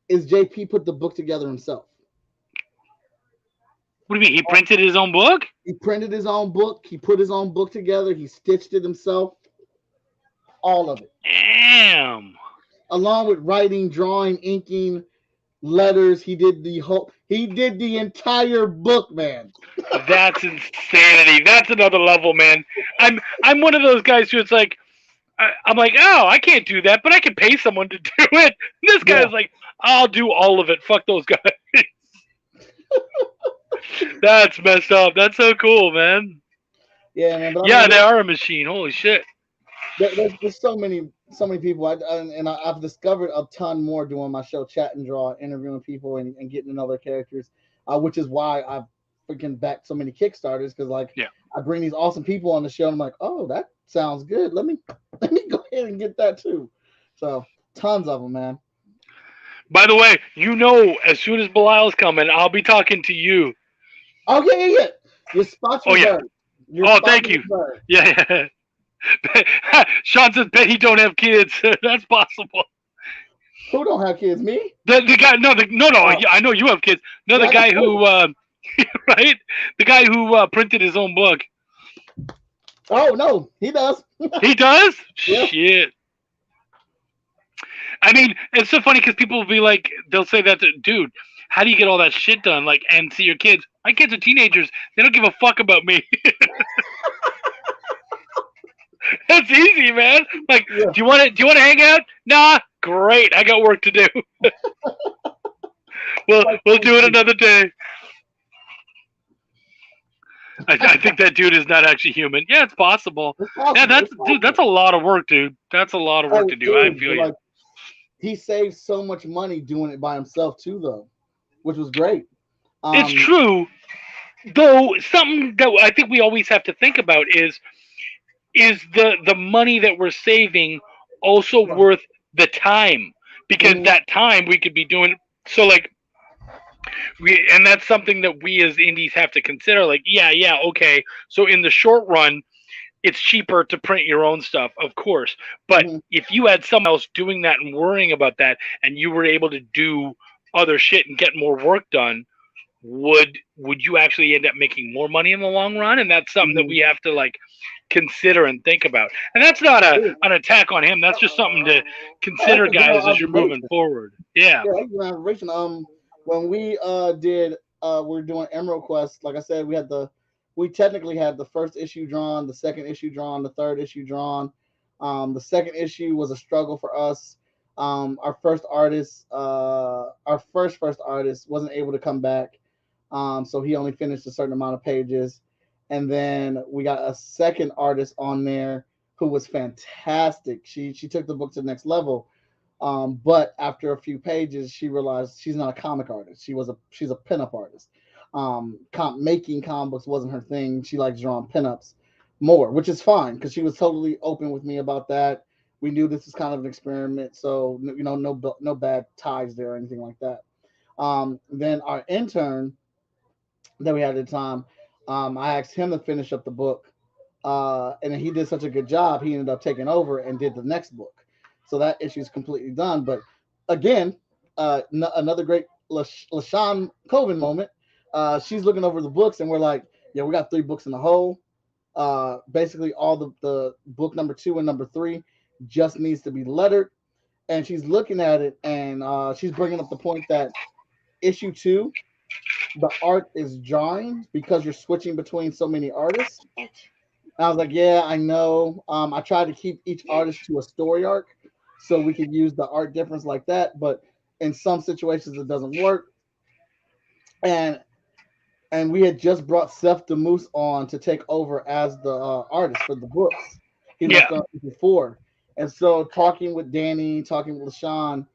is JP put the book together himself. What do you mean? He printed his own book? He printed his own book. He put his own book together. He stitched it himself. All of it. Damn. Along with writing, drawing, inking, letters. He did the entire book, man. That's insanity. That's another level, man. I'm one of those guys who it's like, I'm like, oh, I can't do that, but I can pay someone to do it. This guy's like, I'll do all of it. Fuck those guys. That's messed up. That's so cool, man. Yeah, man. But yeah, they are a machine. Holy shit. There's so many people, I've discovered a ton more doing my show, Chat and Draw, interviewing people and getting to know their characters, which is why I've freaking backed so many Kickstarters, because I bring these awesome people on the show and I'm like, oh, that sounds good. Let me go ahead and get that too. So tons of them, man. By the way, as soon as Belial's coming, I'll be talking to you. Oh yeah. Your spot's reserved. Thank you. Yeah. Sean says, bet he don't have kids. That's possible. Who don't have kids? Me? The guy? No. I know you have kids. No, the guy who, right? The guy who printed his own book. Oh no, he does. He does? Yeah. Shit. I mean, it's so funny because people will be like, they'll say that, dude, how do you get all that shit done? Like, and see your kids. My kids are teenagers. They don't give a fuck about me. That's easy, man. Like, do you want to hang out? Nah, great. I got work to do. we'll do it another day. I think that dude is not actually human. Yeah, it's possible. Yeah, that's a lot of work, dude. That's a lot of work to do. I feel you. He saved so much money doing it by himself too, though, which was great. It's true, though. Something that I think we always have to think about is the money that we're saving also worth the time? Because that time we could be doing so, like, and that's something that we as indies have to consider. Like, yeah, okay. So in the short run, it's cheaper to print your own stuff, of course. But if you had someone else doing that and worrying about that, and you were able to do other shit and get more work done, would you actually end up making more money in the long run? And that's something that we have to, like, consider and think about. And that's not an attack on him. That's just something to consider, guys, as you're moving forward. Yeah. When we we're doing Emerald Quest, like I said, we technically had the first issue drawn, the second issue drawn, the third issue drawn. The second issue was a struggle for us. Our first artist wasn't able to come back. So he only finished a certain amount of pages. And then we got a second artist on there who was fantastic. She took the book to the next level. But after a few pages, she realized she's not a comic artist. She's a pinup artist. Making comic books wasn't her thing. She likes drawing pinups more, which is fine because she was totally open with me about that. We knew this was kind of an experiment, so no bad ties there or anything like that. Then our intern that we had at the time, I asked him to finish up the book, and he did such a good job. He ended up taking over and did the next book. So that issue is completely done. But again, another great LaShawn Coven moment. She's looking over the books, and we're like, yeah, we got 3 books in the hole. Basically, all the book number 2 and number 3 just needs to be lettered. And she's looking at it, and she's bringing up the point that issue 2, the art is jarring because you're switching between so many artists. And I was like, yeah, I know. I tried to keep each artist to a story arc so we could use the art difference like that, but in some situations it doesn't work. And we had just brought Seth DeMoose on to take over as the artist for the books. He left on before. And so talking with Danny, talking with LaShawn,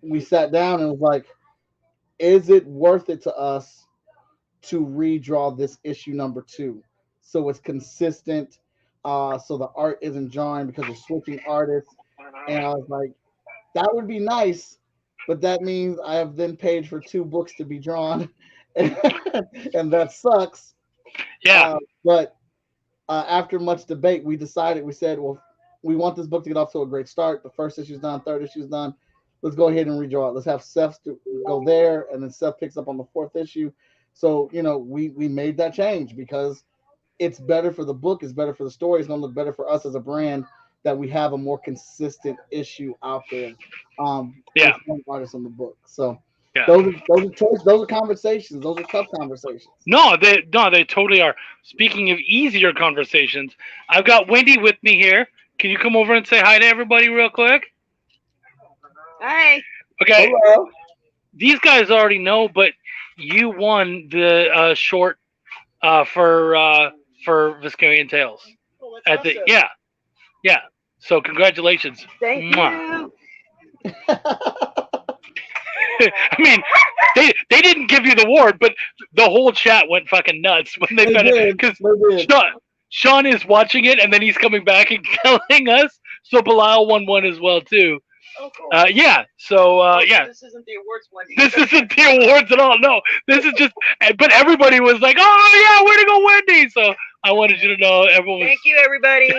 we sat down and was like, is it worth it to us to redraw this issue number 2 so it's consistent, so the art isn't jarring because we're switching artists? And I was like, that would be nice, but that means I have then paid for 2 books to be drawn, and that sucks. But after much debate, we said, well, we want this book to get off to a great start. The first issue's done, third issue's done. let's go ahead and redraw it. Let's have Seth go there, and then Seth picks up on the fourth issue. So we made that change because it's better for the book, it's better for the story, it's going to look better for us as a brand that we have a more consistent issue out there. With one artist on the book. So those are conversations. Those are tough conversations. No, they totally are. Speaking of easier conversations, I've got Wendy with me here. Can you come over and say hi to everybody real quick? Hi. Okay. Hello. These guys already know, but you won the short for Viscarian Tales. Oh, at the awesome. Yeah. So congratulations. Thank you. I mean, they didn't give you the award, but the whole chat went fucking nuts when they found it, because Sean is watching it, and then he's coming back and telling us. So Bilal won one as well too. Oh, cool. Yeah. So yeah. This isn't the awards one. This isn't the awards at all. No, this is just. But everybody was like, "Oh yeah, way to go, Wendy!" So I wanted you to know everyone. Thank you, everybody.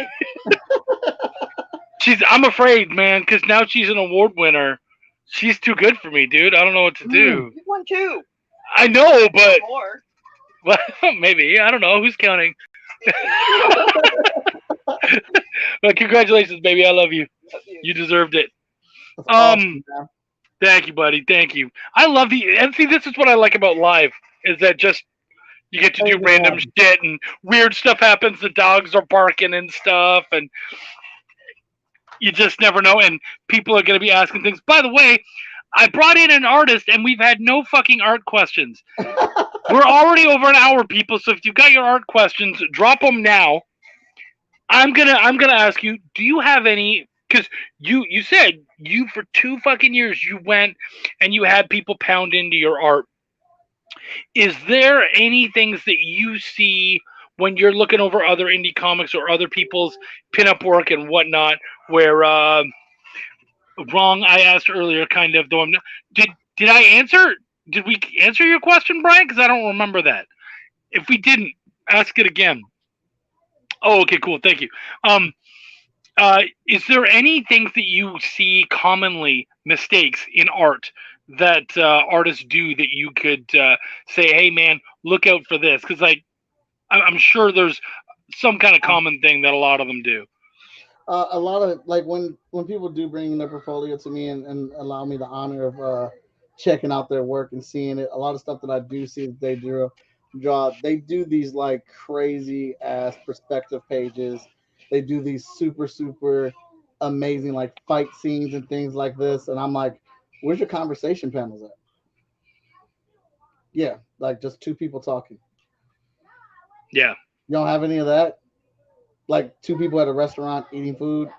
I'm afraid, man, because now she's an award winner. She's too good for me, dude. I don't know what to do. You won two. I know, but more. Well, maybe. I don't know. Who's counting? Well, congratulations, baby. I love you. You deserved it. Awesome, thank you, buddy. Thank you. I love and see, this is what I like about live, is that just you get to do random shit and weird stuff happens. The dogs are barking and stuff, and you just never know. And people are going to be asking things. By the way, I brought in an artist, and we've had no fucking art questions. We're already over an hour, people. So if you've got your art questions, drop them now. I'm gonna ask you. Do you have any? Because you said you for 2 fucking years you went and you had people pound into your art. Is there any things that you see when you're looking over other indie comics or other people's pinup work and whatnot, where wrong? I asked earlier, kind of, though. Did I answer? Did we answer your question, Brian? Because I don't remember that. If we didn't, ask it again. Oh, okay, cool. Thank you. Is there any things that you see commonly mistakes in art that artists do that you could say, hey, man, look out for this? Because I'm sure there's some kind of common thing that a lot of them do. A lot of, like, when people do bring their portfolio to me and allow me the honor of checking out their work and seeing it, a lot of stuff that I do see that they draw, they do these like crazy ass perspective pages. They do these super, super amazing like fight scenes and things like this. And I'm like, where's your conversation panels at? Yeah, like just 2 people talking. Yeah. You don't have any of that? Like 2 people at a restaurant eating food?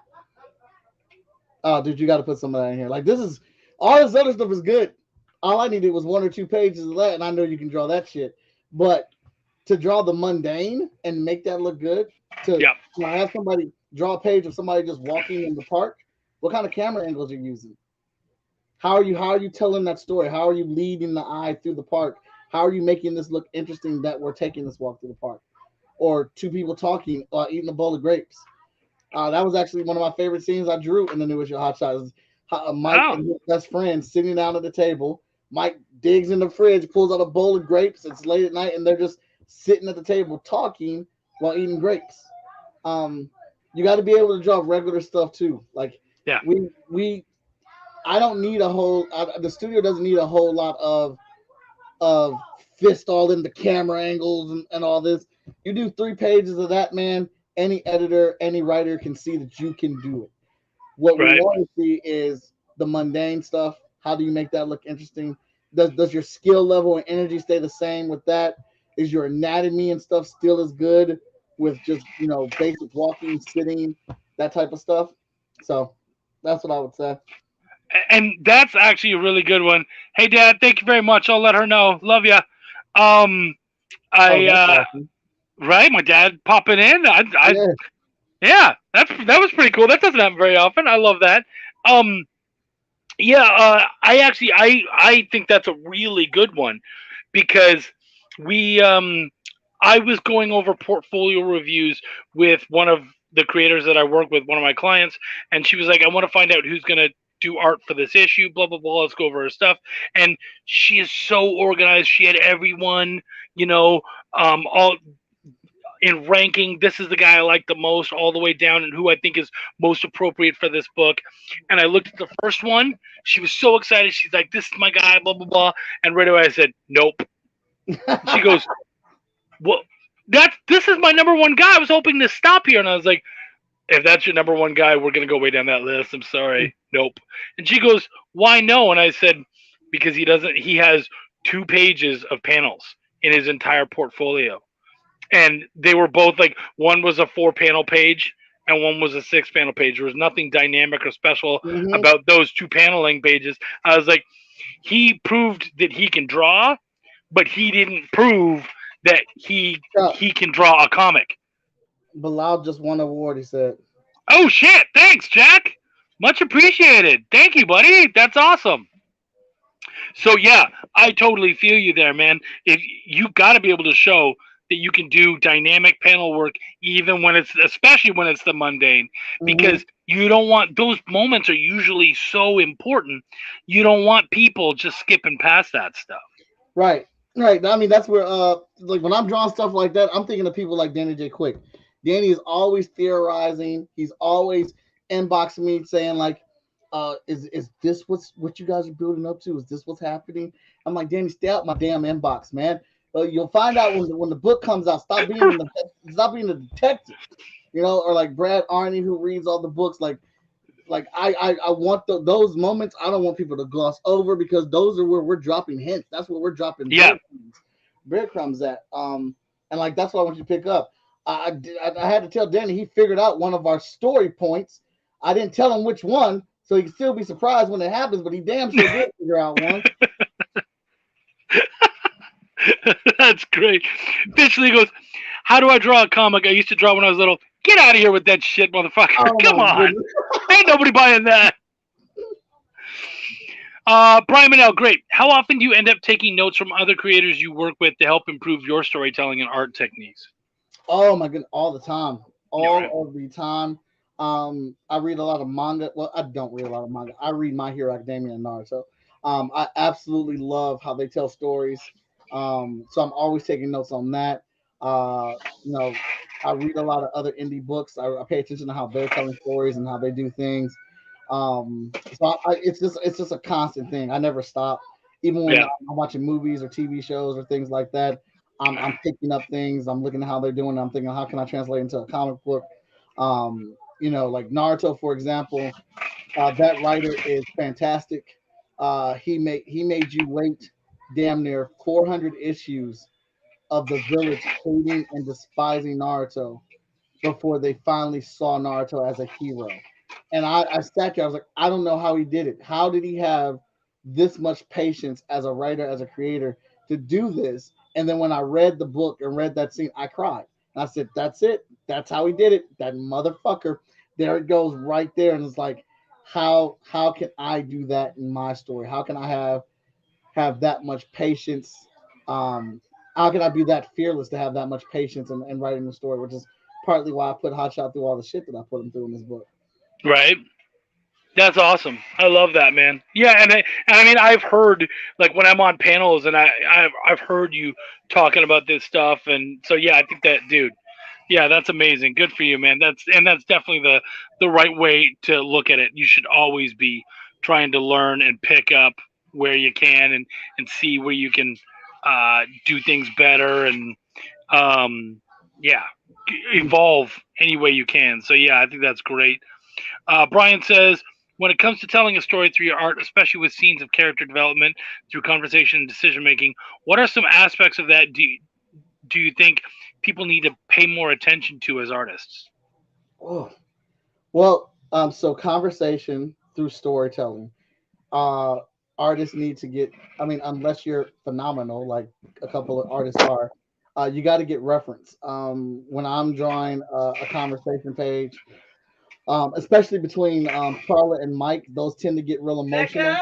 Oh, dude, you got to put some of that in here. Like, this is, all this other stuff is good. All I needed was 1 or 2 pages of that, and I know you can draw that shit. But to draw the mundane and make that look good, to have somebody draw a page of somebody just walking in the park, what kind of camera angles are you using? How are you telling that story? How are you leading the eye through the park? How are you making this look interesting that we're taking this walk through the park? Or 2 people talking, eating a bowl of grapes. That was actually one of my favorite scenes I drew in the New Issue Hot Shots. Mike and his best friend sitting down at the table. Mike digs in the fridge, pulls out a bowl of grapes. It's late at night, and they're just sitting at the table talking while eating grapes. You got to be able to draw regular stuff too. Like, I don't need a whole. The studio doesn't need a whole lot of fist all in the camera angles and all this. You do 3 pages of that, man. Any editor, any writer can see that you can do it. What we want to see is the mundane stuff. How do you make that look interesting? Does your skill level and energy stay the same with that? Is your anatomy and stuff still as good with just, basic walking, sitting, that type of stuff? So that's what I would say. And that's actually a really good one. Hey, Dad, thank you very much. I'll let her know. Love ya. Awesome. Right, my dad popping in. Yeah, that was pretty cool. That doesn't happen very often. I love that. I think that's a really good one, because I was going over portfolio reviews with one of the creators that I work with, one of my clients, and she was like, I want to find out who's going to do art for this issue, blah blah blah. Let's go over her stuff. And she is so organized. She had everyone, all in ranking. This is the guy I like the most, all the way down, and who I think is most appropriate for this book. And I looked at the first one. She was so excited. She's like, "This is my guy," blah blah blah. And right away I said, "Nope." She goes, "Well, this is my number one guy. I was hoping to stop here." And I was like, "If that's your number one guy, we're gonna go way down that list. I'm sorry, nope." And she goes, "Why no?" And I said, "Because he doesn't. He has 2 pages of panels in his entire portfolio." And they were both like, one was a 4-panel page and one was a 6-panel page. There was nothing dynamic or special about those 2 paneling pages. I was like, he proved that he can draw, but he didn't prove that he can draw a comic. Bilal just won an award, he said. Oh shit, thanks Jack, much appreciated. Thank you buddy, that's awesome. So yeah, I totally feel you there, man. If you got to be able to show that you can do dynamic panel work, even when especially when it's the mundane, because you don't want, those moments are usually so important. You don't want people just skipping past that stuff. Right. I mean, that's where, like when I'm drawing stuff like that, I'm thinking of people like Danny J. Quick. Danny is always theorizing. He's always inboxing me saying like, is this what you guys are building up to? Is this what's happening? I'm like, Danny, stay out my damn inbox, man. You'll find out when the book comes out. Stop being the detective, or like Brad Arney who reads all the books. Like I want those moments. I don't want people to gloss over because those are where we're dropping hints. That's where we're dropping breadcrumbs at. And like that's what I want you to pick up. I had to tell Danny he figured out one of our story points. I didn't tell him which one, so he can still be surprised when it happens. But he damn sure did figure out one. That's great. Eventually goes, "How do I draw a comic I used to draw when I was little?" Get out of here with that shit, motherfucker. Oh, come on. Ain't nobody buying that. Brian Manel, great. How often do you end up taking notes from other creators you work with to help improve your storytelling and art techniques? Oh my goodness, all the time. Of the time. I read a lot of manga. Well, I don't read a lot of manga. I read My Hero Academia and Naruto. I absolutely love how they tell stories. So I'm always taking notes on that. I read a lot of other indie books. I pay attention to how they're telling stories and how they do things. It's just a constant thing. I never stop. Even when I'm watching movies or TV shows or things like that, I'm picking up things. I'm looking at how they're doing. I'm thinking, how can I translate into a comic book? Like Naruto, for example, that writer is fantastic. He made you wait damn near 400 issues of the village hating and despising Naruto before they finally saw Naruto as a hero. And I sat there, I was like, I don't know how he did it. How did he have this much patience as a writer, as a creator to do this? And then when I read the book and read that scene, I cried. And I said, that's it. That's how he did it. That motherfucker. There it goes right there. And it's like, how can I do that in my story? How can I have that much patience? How can I be that fearless to have that much patience in writing the story, which is partly why I put Hotshot through all the shit that I put him through in this book. Right. That's awesome. I love that, man. Yeah, and I mean, I've heard, like, when I'm on panels, and I've heard you talking about this stuff, and so yeah, I think that, dude, yeah, that's amazing. Good for you, man. That's definitely the right way to look at it. You should always be trying to learn and pick up where you can and see where you can do things better and evolve any way you can. So yeah, I think that's great. Brian says, when it comes to telling a story through your art, especially with scenes of character development through conversation and decision making, what are some aspects of that do you think people need to pay more attention to as artists? Oh, well, so conversation through storytelling. Artists need to get, I mean, unless you're phenomenal, like a couple of artists are, you got to get reference. When I'm drawing a conversation page, especially between Carla and Mike, those tend to get real emotional.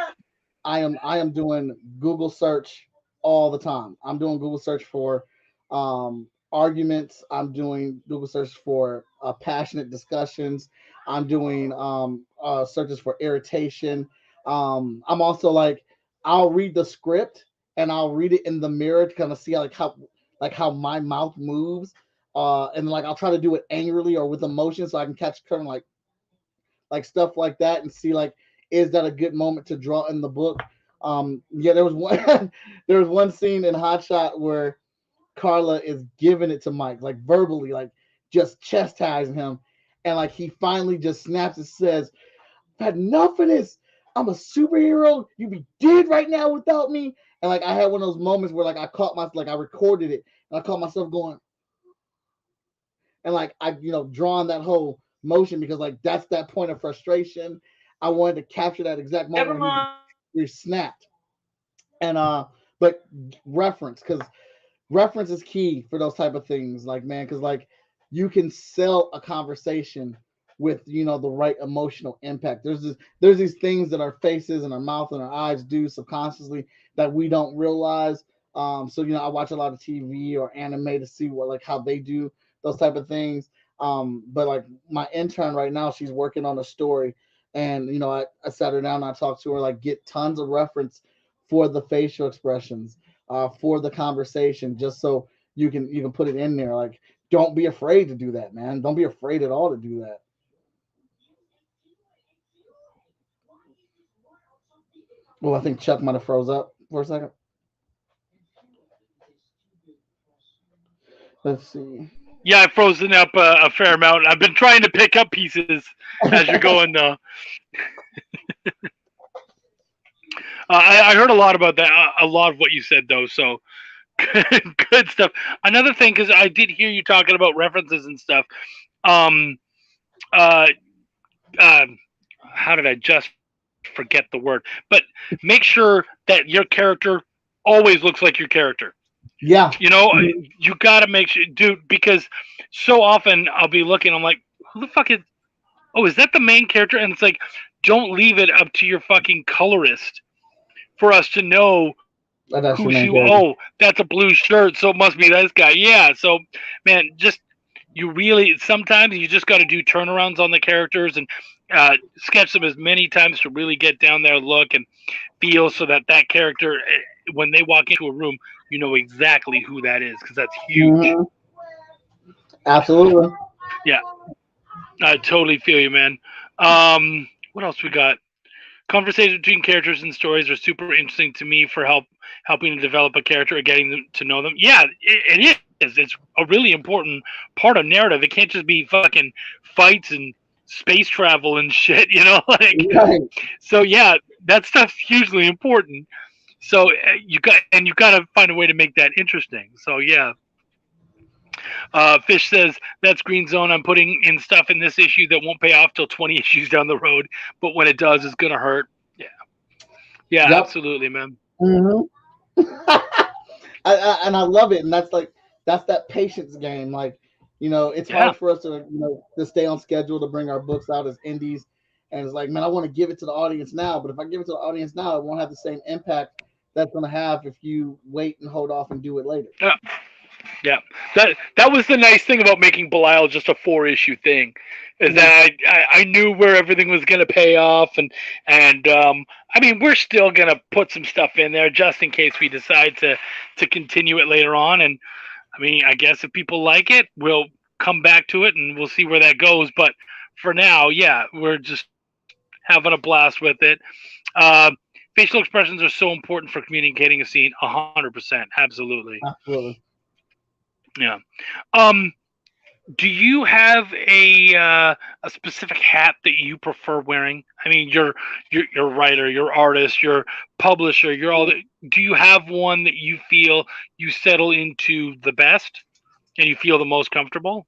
I am doing Google search all the time. I'm doing Google search for arguments. I'm doing Google search for passionate discussions. I'm doing searches for irritation. I'm also like, I'll read the script and I'll read it in the mirror to kind of see how my mouth moves. And like I'll try to do it angrily or with emotion so I can catch current like stuff like that and see like is that a good moment to draw in the book. Yeah, there was one there was one scene in Hot Shot where Carla is giving it to Mike, like verbally, like just chastising him. And like he finally just snaps and says, I've had enough of this. I'm a superhero. You be dead right now without me. And like I had one of those moments where like I caught myself, like I recorded it, and I caught myself going, and like I, drawing that whole motion because like that's that point of frustration. I wanted to capture that exact Never moment when mind. he snapped. And but reference, because reference is key for those type of things, like man, because like you can sell a conversation with the right emotional impact. There's these things that our faces and our mouth and our eyes do subconsciously that we don't realize. So I watch a lot of TV or anime to see what like how they do those type of things. But like my intern right now, she's working on a story, and I sat her down and I talked to her, like get tons of reference for the facial expressions, for the conversation, just so you can put it in there. Like, don't be afraid to do that, man. Don't be afraid at all to do that. Well, I think Chuck might have froze up for a second. Let's see. Yeah, I've frozen up a fair amount. I've been trying to pick up pieces as you're going. I heard a lot about that. A lot of what you said, though. So good stuff. Another thing, because I did hear you talking about references and stuff. Um, uh, uh, how did I just forget the word? But make sure that your character always looks like your character. Yeah. You got to make sure, dude, because so often I'll be looking, I'm like, who the fuck is? Oh, is that the main character? And it's like, don't leave it up to your fucking colorist for us to know That's who's your who. main Oh, character. that's a blue shirt, so it must be this guy. Yeah. So, man, just you really sometimes you just got to do turnarounds on the characters and sketch them as many times to really get down their look and feel, so that that character, when they walk into a room, you know exactly who that is, because that's huge. Hmm. Absolutely. Yeah, I totally feel you, man. What else we got? Conversations between characters and stories are super interesting to me for helping to develop a character or getting them to know them. Yeah, it is. It's a really important part of narrative. It can't just be fucking fights and space travel and shit, like. Right. So yeah, that stuff's hugely important. So you got to find a way to make that interesting. So yeah. Fish says that's Green Zone. I'm putting in stuff in this issue that won't pay off till 20 issues down the road, but when it does, it's gonna hurt. Yeah, yeah, Yep. absolutely, man. Hmm. And I love it, and that's that patience game. Like, it's Yeah, hard for us to stay on schedule to bring our books out as indies, and it's like, man, I want to give it to the audience now, but if I give it to the audience now, it won't have the same impact that's going to have if you wait and hold off and do it later. yeah, yeah. That was the nice thing about making Belial just a 4 issue thing, is Yeah. that I knew where everything was gonna pay off, and I mean we're still gonna put some stuff in there just in case we decide to continue it later on, and I mean I guess if people like it, we'll come back to it and we'll see where that goes. But for now, yeah, we're just having a blast with it. Uh, Facial expressions are so important for communicating a scene. 100%, absolutely. Absolutely. Yeah. Um, do you have a specific hat that you prefer wearing? I mean, you're writer, you're artist, you're publisher, you're all. Do you have one that you feel you settle into the best and you feel the most comfortable?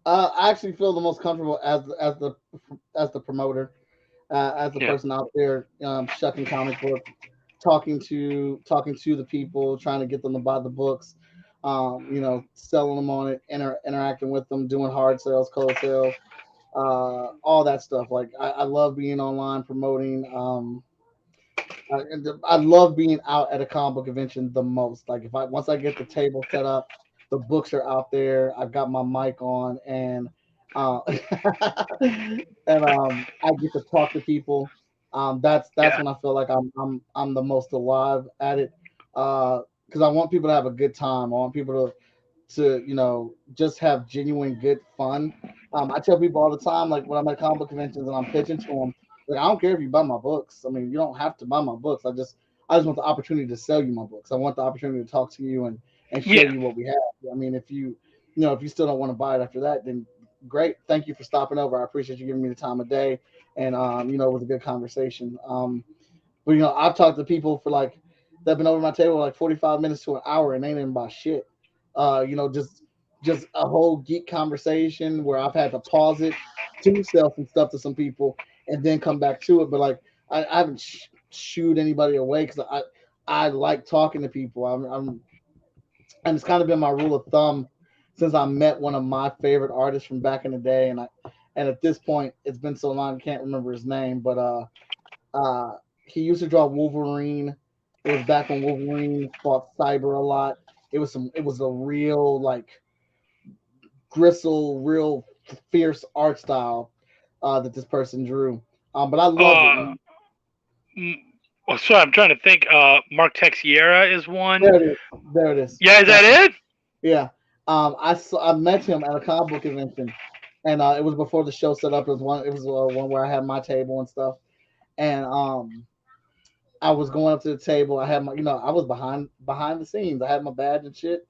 I actually feel the most comfortable as the promoter, as the Yeah. person out there, shucking comic books, talking to the people, trying to get them to buy the books, selling them on it, interacting with them, doing hard sales, cold sales, all that stuff. Like I love being online promoting. I love being out at a comic book convention the most. Like if I once I get the table set up, The books are out there. I've got my mic on, and uh, I get to talk to people. That's Yeah. when I feel like I'm the most alive at it. Because I want people to have a good time. I want people to just have genuine good fun. I tell people all the time, like when I'm at comic book conventions and I'm pitching to them, like I don't care if you buy my books. I mean, you don't have to buy my books. I just want the opportunity to sell you my books. I want the opportunity to talk to you and show Yeah. you what we have. I mean, if you still don't want to buy it after that, then great. Thank you for stopping over. I appreciate you giving me the time of day, and it was a good conversation. But I've talked to people for like they've been over my table like 45 minutes to an hour and they didn't buy shit. Just a whole geek conversation where I've had to pause it to sell some stuff to some people and then come back to it. But like I haven't shooed anybody away because I like talking to people. And it's kind of been my rule of thumb since I met one of my favorite artists from back in the day. And at this point, it's been so long I can't remember his name, but he used to draw Wolverine. It was back when Wolverine fought Cyber a lot. It was a real like gristle, real fierce art style that this person drew. But I loved it. Uh, oh, sorry, I'm trying to think. Mark Texiera is one. There it is. There it is. Yeah, is that it? Yeah. I met him at a comic book convention, and it was before the show set up. It was one where I had my table and stuff, and I was going up to the table. I had my, I was behind the scenes. I had my badge and shit,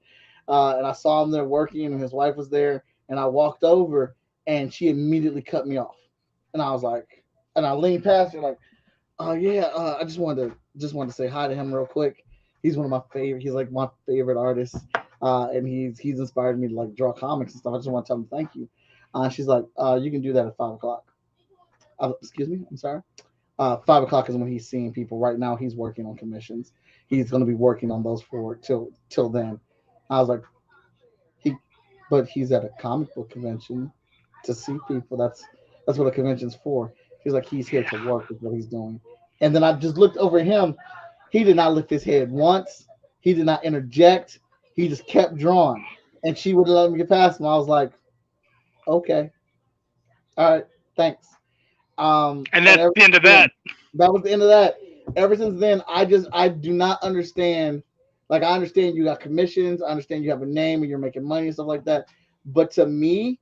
and I saw him there working, and his wife was there. And I walked over, and she immediately cut me off, and I was like, and I leaned past her like, oh yeah, I just wanted to say hi to him real quick. He's one of my favorite. He's like my favorite artist, and he's inspired me to like draw comics and stuff. I just want to tell him thank you. She's like, you can do that at 5 o'clock. Excuse me, I'm sorry. 5 o'clock is when he's seeing people. Right now, he's working on commissions. He's going to be working on those for till then. I was like, but he's at a comic book convention to see people. That's what a convention's for. He's like, he's here to work with what he's doing. And then I just looked over him. He did not lift his head once. He did not interject. He just kept drawing. And she would let me get past him. I was like, okay, all right, thanks. And that's the end of that. That was the end of that. Ever since then, I do not understand. Like, I understand you got commissions. I understand you have a name and you're making money and stuff like that. But to me,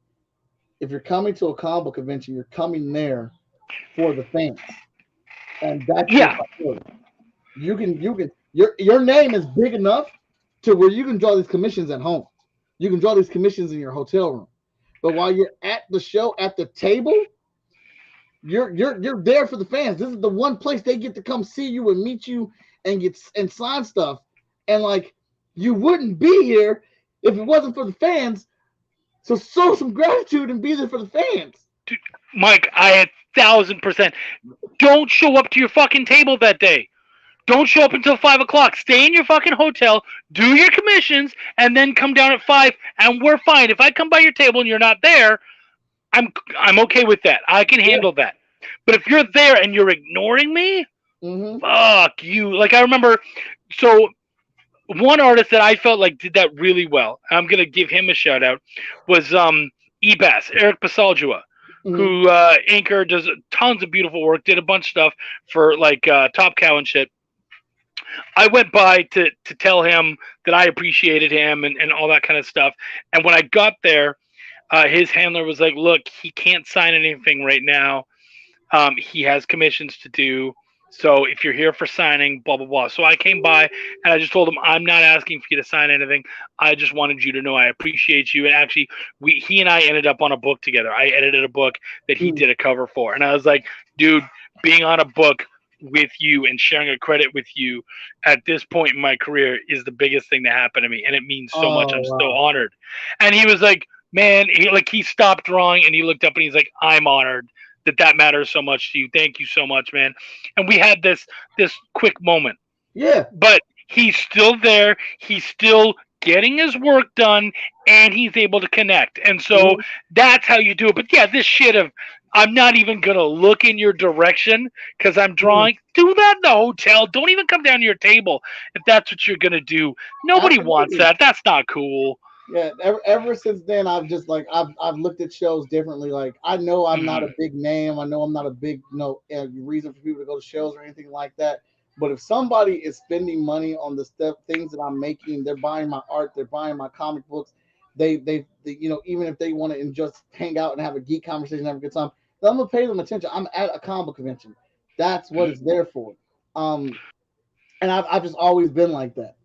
if you're coming to a comic book convention, you're coming there for the fans. And that's you can your name is big enough to where you can draw these commissions at home. You can draw these commissions in your hotel room. But while you're at the show at the table, you're there for the fans. This is the one place they get to come see you and meet you and sign stuff. And like, you wouldn't be here if it wasn't for the fans. So show some gratitude and be there for the fans. Dude, Mike, I 1,000%. Don't show up to your fucking table that day. Don't show up until 5 o'clock. Stay in your fucking hotel, do your commissions, and then come down at 5, and we're fine. If I come by your table and you're not there, I'm okay with that. I can handle that. But if you're there and you're ignoring me, fuck you. Like, I remember, so one artist that I felt like did that really well, I'm going to give him a shout out, was Ebas, Eric Basaldua, who anchored, does tons of beautiful work, did a bunch of stuff for like Top Cow and shit. I went by to tell him that I appreciated him and all that kind of stuff. And when I got there, his handler was like, look, he can't sign anything right now. He has commissions to do. So if you're here for signing, blah, blah, blah. So I came by and I just told him, I'm not asking for you to sign anything. I just wanted you to know I appreciate you. And actually, he and I ended up on a book together. I edited a book that he did a cover for. And I was like, dude, being on a book with you and sharing a credit with you at this point in my career is the biggest thing that happened to me. And it means so much. I'm so honored. And he was like, man, he stopped drawing and he looked up and he's like, I'm honored that matters so much to you. Thank you so much, man. And we had this quick moment. Yeah. But he's still there. He's still getting his work done and he's able to connect. And so that's how you do it. But yeah, this shit of I'm not even going to look in your direction because I'm drawing. Do that in the hotel. Don't even come down to your table if that's what you're going to do. Nobody wants that. That's not cool. Yeah, ever since then, I've just like I've looked at shows differently. Like I know I'm not Mhm. a big name. I know I'm not a big reason for people to go to shows or anything like that. But if somebody is spending money on the stuff things that I'm making, they're buying my art, they're buying my comic books. They even if they want to just hang out and have a geek conversation, have a good time, then I'm gonna pay them attention. I'm at a comic book convention. That's what it's there for. Um, and I've just always been like that.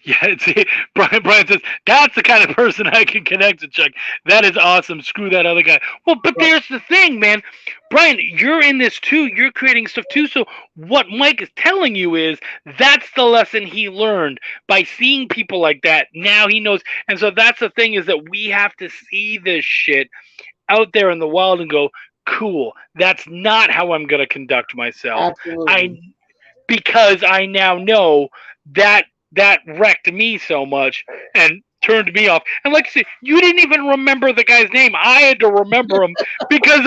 Yeah, see, Brian says that's the kind of person I can connect to, Chuck. That is awesome. Screw that other guy. Well, but Right. there's the thing, man. Brian, you're in this too. You're creating stuff too. So what Mike is telling you is that's the lesson he learned by seeing people like that. Now he knows. And so that's the thing is that we have to see this shit out there in the wild and go, cool. That's not how I'm going to conduct myself. I Absolutely. because I now know that that wrecked me so much and turned me off. And like I said, you didn't even remember the guy's name. I had to remember him because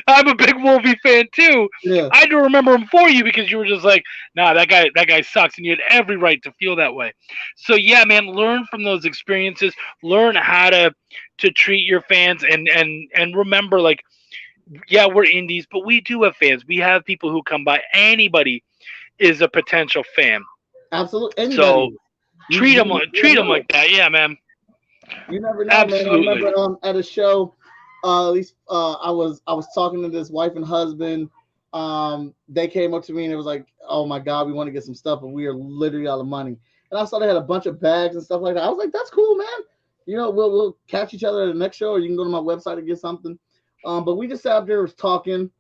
I'm a big Wolvie fan too. Yeah. I had to remember him for you because you were just like, nah, that guy sucks, and you had every right to feel that way. So yeah, man, learn from those experiences. Learn how to treat your fans and remember like yeah, we're indies, but we do have fans. We have people who come by. Anybody is a potential fan. Absolutely. So Anybody. treat them You never like know. that. Yeah, man. You never know, man. I Absolutely. remember at a show, at least I was talking to this wife and husband. They came up to me and it was like, "Oh my God, we want to get some stuff, but we are literally out of money." And I saw they had a bunch of bags and stuff like that. I was like, "That's cool, man. We'll catch each other at the next show, or you can go to my website and get something." But we just sat up there was talking.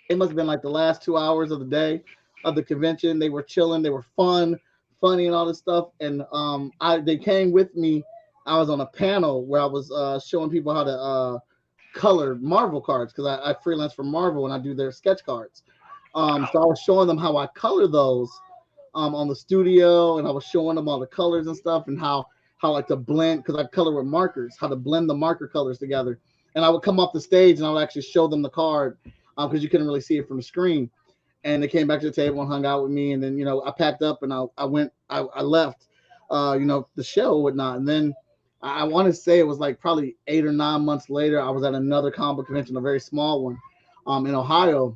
It must have been like the last 2 hours of the day of the convention. They were chilling, they were funny, and all this stuff. And I they came with me. I was on a panel where I was showing people how to color Marvel cards because I freelance for Marvel and I do their sketch cards. So I was showing them how I color those on the studio, and I was showing them all the colors and stuff and how like to blend because I color with markers, how to blend the marker colors together. And I would come off the stage and I would actually show them the card because you couldn't really see it from the screen. And they came back to the table and hung out with me. And then I packed up and I left, the show and whatnot. And then I want to say it was like probably 8 or 9 months later. I was at another comic book convention, a very small one, in Ohio,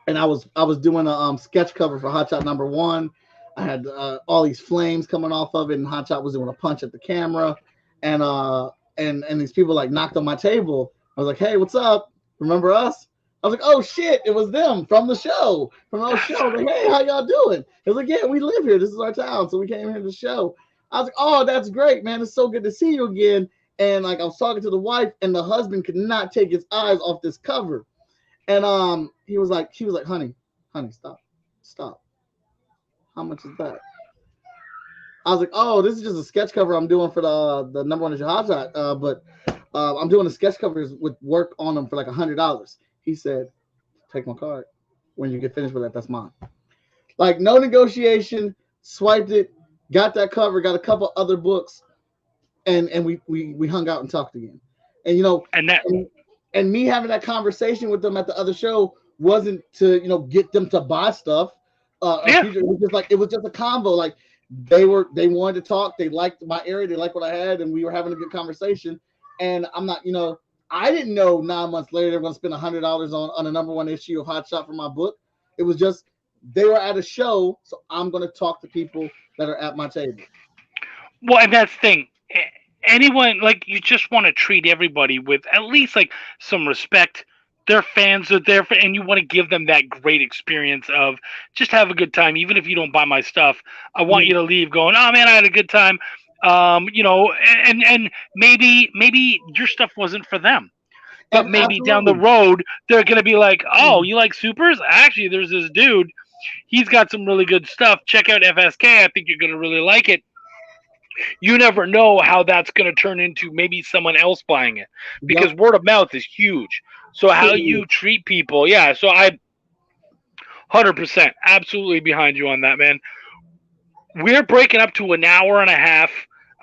and I was doing a sketch cover for Hot Shot #1. I had all these flames coming off of it, and Hot Shot was doing a punch at the camera, and and these people like knocked on my table. I was like, "Hey, what's up? Remember us?" I was like, "Oh shit, it was them from the show, from those That's shows." I was like, "Hey, how y'all doing?" It was like, "Yeah, we live here. This is our town, so we came here to the show." I was like, "Oh, that's great, man. It's so good to see you again." And like I was talking to the wife, and the husband could not take his eyes off this cover. And she was like, honey, stop. How much is that? I was like, oh, this is just a sketch cover I'm doing for the #1 is your hot shot. But I'm doing the sketch covers with work on them for like $100. He said, take my card. When you get finished with that, that's mine. Like no negotiation. Swiped it, got that cover, got a couple other books, and we hung out and talked again. And and that and me having that conversation with them at the other show wasn't to get them to buy stuff. yeah. It was just like it was just a combo. Like they wanted to talk. They liked my area. They liked what I had, and we were having a good conversation. And I'm not, I didn't know 9 months later they're going to spend $100 on a #1 issue of Hot Shot for my book. It was just they were at a show, so I'm going to talk to people that are at my table. Well, and that's the thing. Anyone like you just want to treat everybody with at least like some respect. Their fans are there for, and you want to give them that great experience of just have a good time, even if you don't buy my stuff. I want you to leave going, oh man, I had a good time. And maybe your stuff wasn't for them, but And maybe down the absolutely, road they're gonna be like, oh, you like supers? Actually, there's this dude. He's got some really good stuff. Check out FSK. I think you're gonna really like it. You never know how that's going to turn into maybe someone else buying it yep, because word of mouth is huge. So how truly, you treat people, yeah. So I 100% absolutely behind you on that, man. We're breaking up to an hour and a half.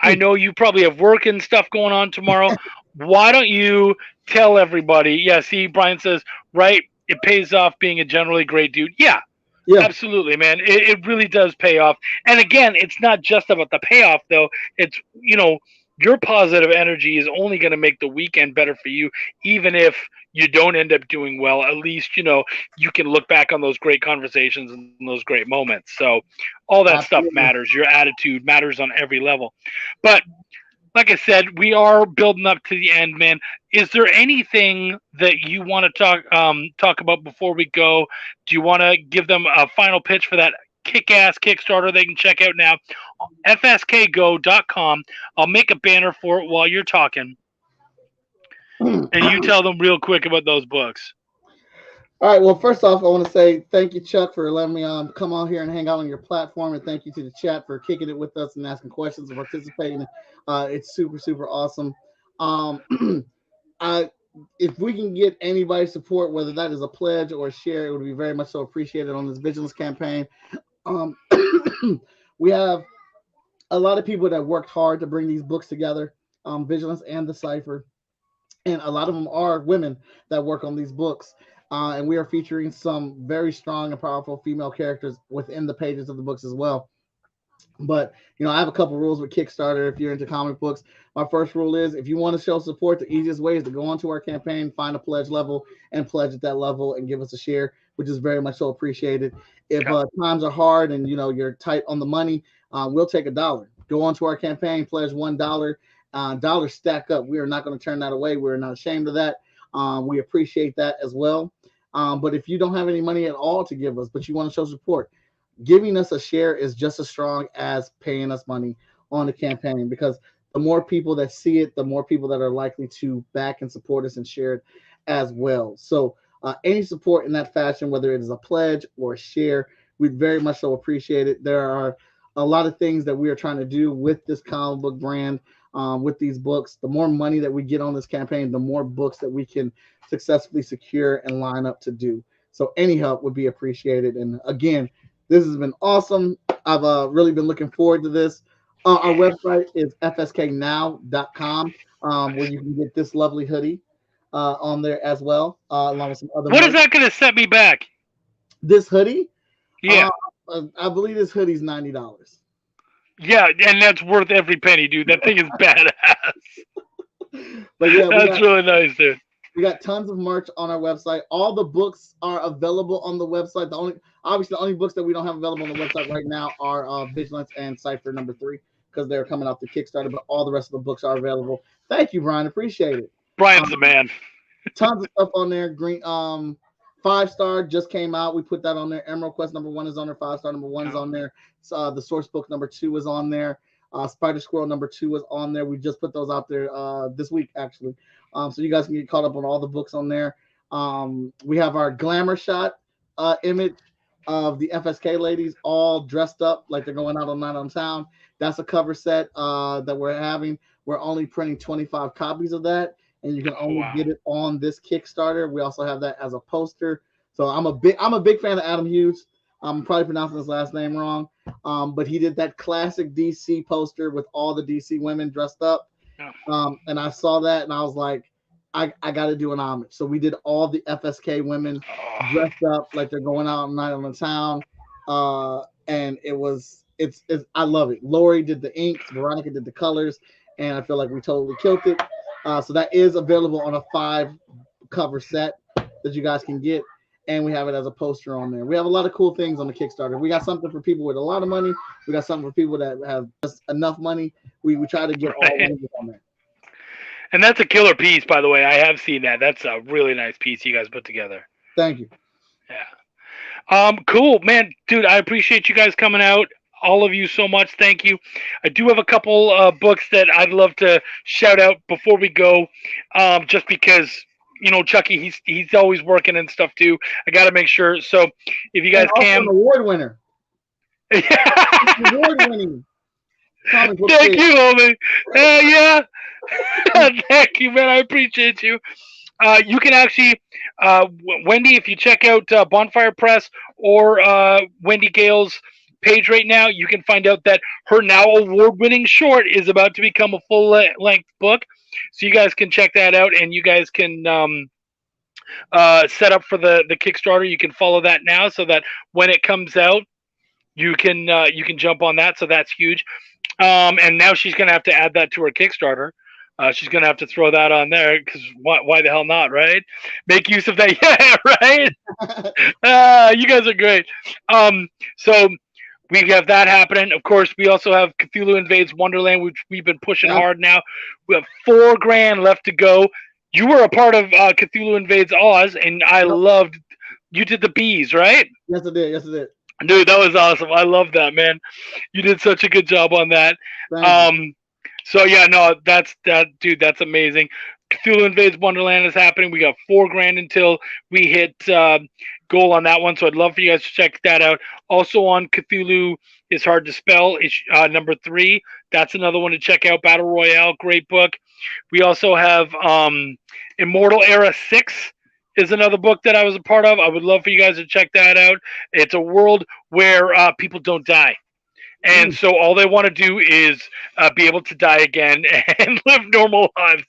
I know you probably have work and stuff going on tomorrow. Why don't you tell everybody? Yeah, see, Brian says, right, it pays off being a generally great dude. Yeah, Yeah, Absolutely, man. It really does pay off. And again, it's not just about the payoff, though. It's, your positive energy is only going to make the weekend better for you, even if you don't end up doing well. At least, you can look back on those great conversations and those great moments. So all that stuff absolutely. matters. Your attitude matters on every level. But like I said, we are building up to the end, man. Is there anything that you want to talk about before we go? Do you want to give them a final pitch for that kick-ass Kickstarter they can check out now? fskgo.com. I'll make a banner for it while you're talking, and you tell them real quick about those books. All right. Well, first off, I want to say thank you, Chuck, for letting me come on here and hang out on your platform, and thank you to the chat for kicking it with us and asking questions and participating. It's super super awesome. Um, I if we can get anybody's support, whether that is a pledge or a share, it would be very much so appreciated on this vigilance campaign. Um, we have a lot of people that worked hard to bring these books together, Vigilance and the Cipher, and a lot of them are women that work on these books. And we are featuring some very strong and powerful female characters within the pages of the books as well. But I have a couple rules with Kickstarter. If you're into comic books, my first rule is if you want to show support, the easiest way is to go onto our campaign, find a pledge level, and pledge at that level, and give us a share, which is very much so appreciated. If times are hard and you're tight on the money, we'll take $1. Go onto our campaign, pledge $1. Dollars stack up. We are not going to turn that away. We're not ashamed of that. We appreciate that as well. But if you don't have any money at all to give us, but you want to show support, giving us a share is just as strong as paying us money on the campaign, because the more people that see it, the more people that are likely to back and support us and share it as well. So any support in that fashion, whether it is a pledge or a share, we'd very much so appreciate it. There are a lot of things that we are trying to do with this comic book brand, with these books. The more money that we get on this campaign, the more books that we can successfully secure and line up to do. So any help would be appreciated. And again, this has been awesome. I've really been looking forward to this. Our website is fsknow.com, where you can get this lovely hoodie on there as well, along with some other. What is that going to set me back? This hoodie? Yeah. I believe this hoodie's $90. Yeah, and that's worth every penny, dude. That thing is badass. But yeah, that's really nice, dude. We got tons of merch on our website. All the books are available on the website. The only books that we don't have available on the website right now are Vigilance and Cipher #3, because they're coming off the Kickstarter. But all the rest of the books are available. Thank you, Brian. Appreciate it. Brian's the man. Tons of stuff on there. Green 5-star just came out. We put that on there. Emerald Quest #1 is on there. 5-star #1 is on there. The Source Book #2 is on there. Spider Squirrel #2 is on there. We just put those out there this week, actually. So you guys can get caught up on all the books on there. We have our glamour shot image of the FSK ladies all dressed up like they're going out all night on town. That's a cover set that we're having. We're only printing 25 copies of that, and you can only get it on this Kickstarter. We also have that as a poster. So I'm a big fan of Adam Hughes. I'm probably pronouncing his last name wrong, but he did that classic DC poster with all the DC women dressed up. And I saw that and I was like, I got to do an homage. So we did all the FSK women dressed up like they're going out at night on the town. And it's I love it. Lori did the inks, Veronica did the colors, and I feel like we totally killed it. So that is available on a 5 cover set that you guys can get. And we have it as a poster on there. We have a lot of cool things on the Kickstarter. We got something for people with a lot of money. We got something for people that have just enough money. We try to get all on there. And that's a killer piece, by the way. I have seen that. That's a really nice piece you guys put together. Thank you. Yeah. Cool, man. Dude, I appreciate you guys coming out. All of you so much. Thank you. I do have a couple books that I'd love to shout out before we go, just because Chucky, he's always working and stuff too. I got to make sure. So if you guys can, an award winner. Award winning. Thank you, homie. Yeah. Thank you, man. I appreciate you. You can actually, Wendy, if you check out Bonfire Press or Wendy Gale's page right now, you can find out that her now award-winning short is about to become a full-length book. So you guys can check that out, and you guys can set up for the Kickstarter. You can follow that now, so that when it comes out, you can jump on that. So that's huge. And now she's gonna have to add that to her Kickstarter. She's gonna have to throw that on there because why the hell not, right? Make use of that, yeah, right. You guys are great. So we have that happening. Of course, we also have Cthulhu Invades Wonderland, which we've been pushing hard now. We have $4,000 left to go. You were a part of Cthulhu Invades Oz, and I loved. You did the bees, right? Yes, I did. Yes, I did. Dude, that was awesome. I love that, man. You did such a good job on that. So yeah, no, dude. That's amazing. Cthulhu Invades Wonderland is happening. We got $4,000 until we hit goal on that one. So I'd love for you guys to check that out. Also on Cthulhu is Hard to Spell. It's number 3. That's another one to check out. Battle Royale, great book. We also have Immortal Era 6 is another book that I was a part of. I would love for you guys to check that out. It's a world where people don't die. And so all they want to do is be able to die again and live normal lives.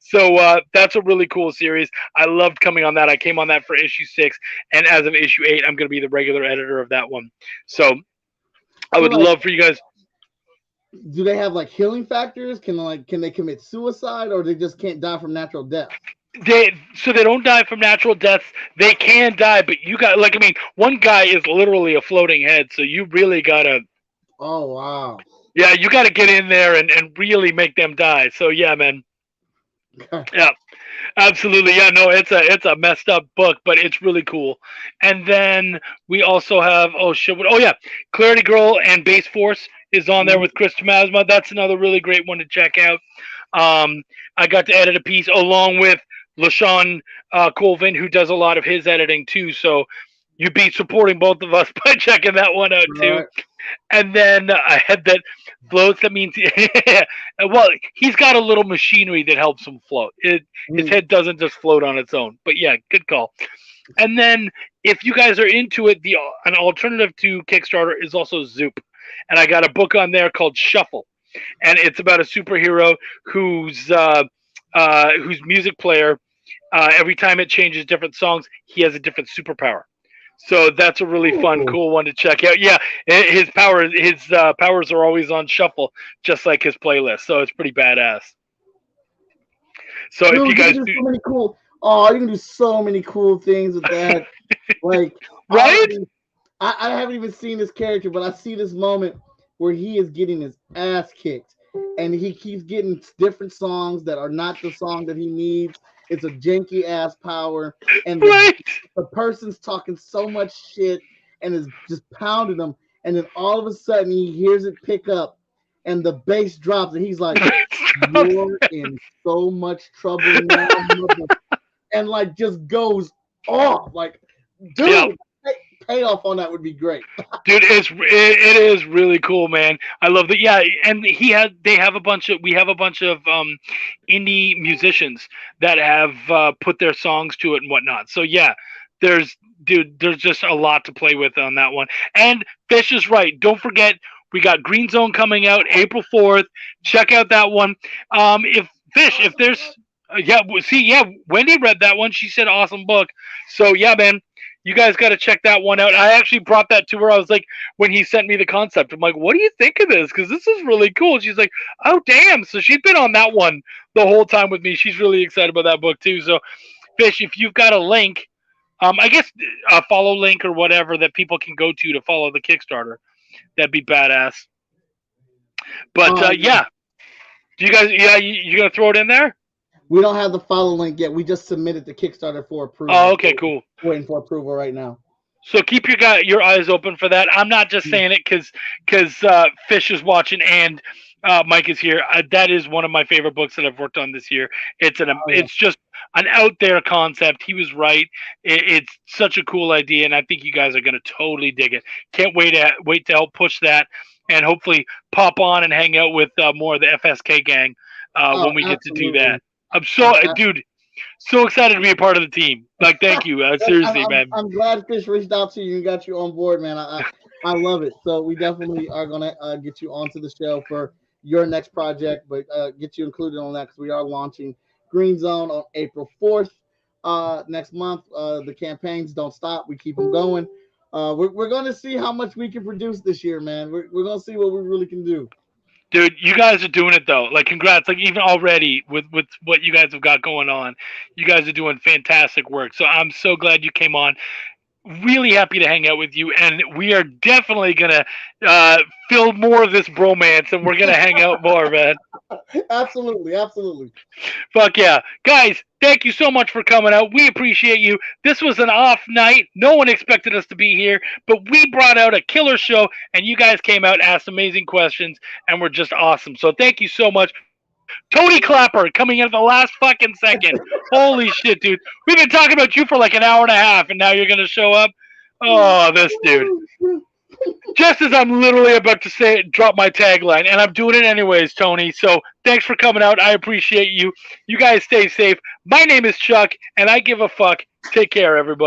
So that's a really cool series. I loved coming on that. I came on that for issue 6. And as of issue 8, I'm going to be the regular editor of that one. So I would love for you guys. Do they have like healing factors? Can they commit suicide, or they just can't die from natural death? They don't die from natural deaths. They can die, but you got one guy is literally a floating head, so you really gotta. Oh wow! Yeah, you gotta get in there and really make them die. So yeah, man. Yeah, absolutely. Yeah, no, it's a messed up book, but it's really cool. And then we also have Clarity Girl and Base Force is on there with Chris Tomasma. That's another really great one to check out. I got to edit a piece along with LaShawn Colvin, who does a lot of his editing too. So you'd be supporting both of us by checking that one out too. Right. And then I had that floats. That means, well, he's got a little machinery that helps him float. His head doesn't just float on its own. But yeah, good call. And then if you guys are into it, an alternative to Kickstarter is also Zoop. And I got a book on there called Shuffle. And it's about a superhero whose music player, every time it changes different songs, he has a different superpower. So that's a really fun, cool one to check out. Yeah, his powers are always on shuffle, just like his playlist. So it's pretty badass. So if you guys do so many cool, you can do so many cool things with that. Like, right? I haven't even seen this character, but I see this moment where he is getting his ass kicked, and he keeps getting different songs that are not the song that he needs. It's a janky ass power, and the person's talking so much shit and is just pounding him, and then all of a sudden he hears it pick up, and the bass drops, and he's like, "You're in so much trouble now," and like just goes off. Like, dude, payoff on that would be great. Dude, it is really cool, man. I love that. Yeah, and we have a bunch of indie musicians that have put their songs to it and whatnot. So yeah, there's just a lot to play with on that one. And Fish is right. Don't forget, we got Green Zone coming out April 4th. Check out that one. If there's Wendy read that one. She said awesome book. So yeah, man. You guys got to check that one out. I actually brought that to her. I was like, when he sent me the concept, I'm like, what do you think of this? Because this is really cool. She's like, oh, damn. So she's been on that one the whole time with me. She's really excited about that book, too. So, Fish, if you've got a link, I guess a follow link or whatever that people can go to follow the Kickstarter, that'd be badass. But, yeah. Do you guys, you going to throw it in there? We don't have the follow link yet. We just submitted the Kickstarter for approval. Oh, okay, cool. Waiting for approval right now. So keep your eyes open for that. I'm not just saying it because Fish is watching and Mike is here. That is one of my favorite books that I've worked on this year. It's just an out there concept. He was right. It's such a cool idea, and I think you guys are going to totally dig it. Can't wait to help push that and hopefully pop on and hang out with more of the FSK gang when we get to do that. I'm so excited to be a part of the team. Like, thank you. Seriously, man. I'm glad Fish reached out to you and got you on board, man. I love it. So we definitely are going to get you onto the show for your next project, but get you included on that because we are launching Green Zone on April 4th. next month. The campaigns don't stop. We keep them going. We're going to see how much we can produce this year, man. We're going to see what we really can do. Dude, you guys are doing it though. Like, congrats! Like, even already with what you guys have got going on, you guys are doing fantastic work. So I'm so glad you came on. Really happy to hang out with you, and we are definitely gonna fill more of this bromance, and we're gonna hang out more, man. Absolutely. Fuck yeah, guys! Thank you so much for coming out. We appreciate you. This was an off night. No one expected us to be here, but we brought out a killer show, and you guys came out, asked amazing questions, and were just awesome. So thank you so much. Tony Clapper coming in at the last fucking second. Holy shit, dude. We've been talking about you for like an hour and a half, and now you're going to show up? Oh, this dude. Just as I'm literally about to drop my tagline, and I'm doing it anyways, Tony. So thanks for coming out. I appreciate you. You guys stay safe. My name is Chuck, and I give a fuck. Take care, everybody.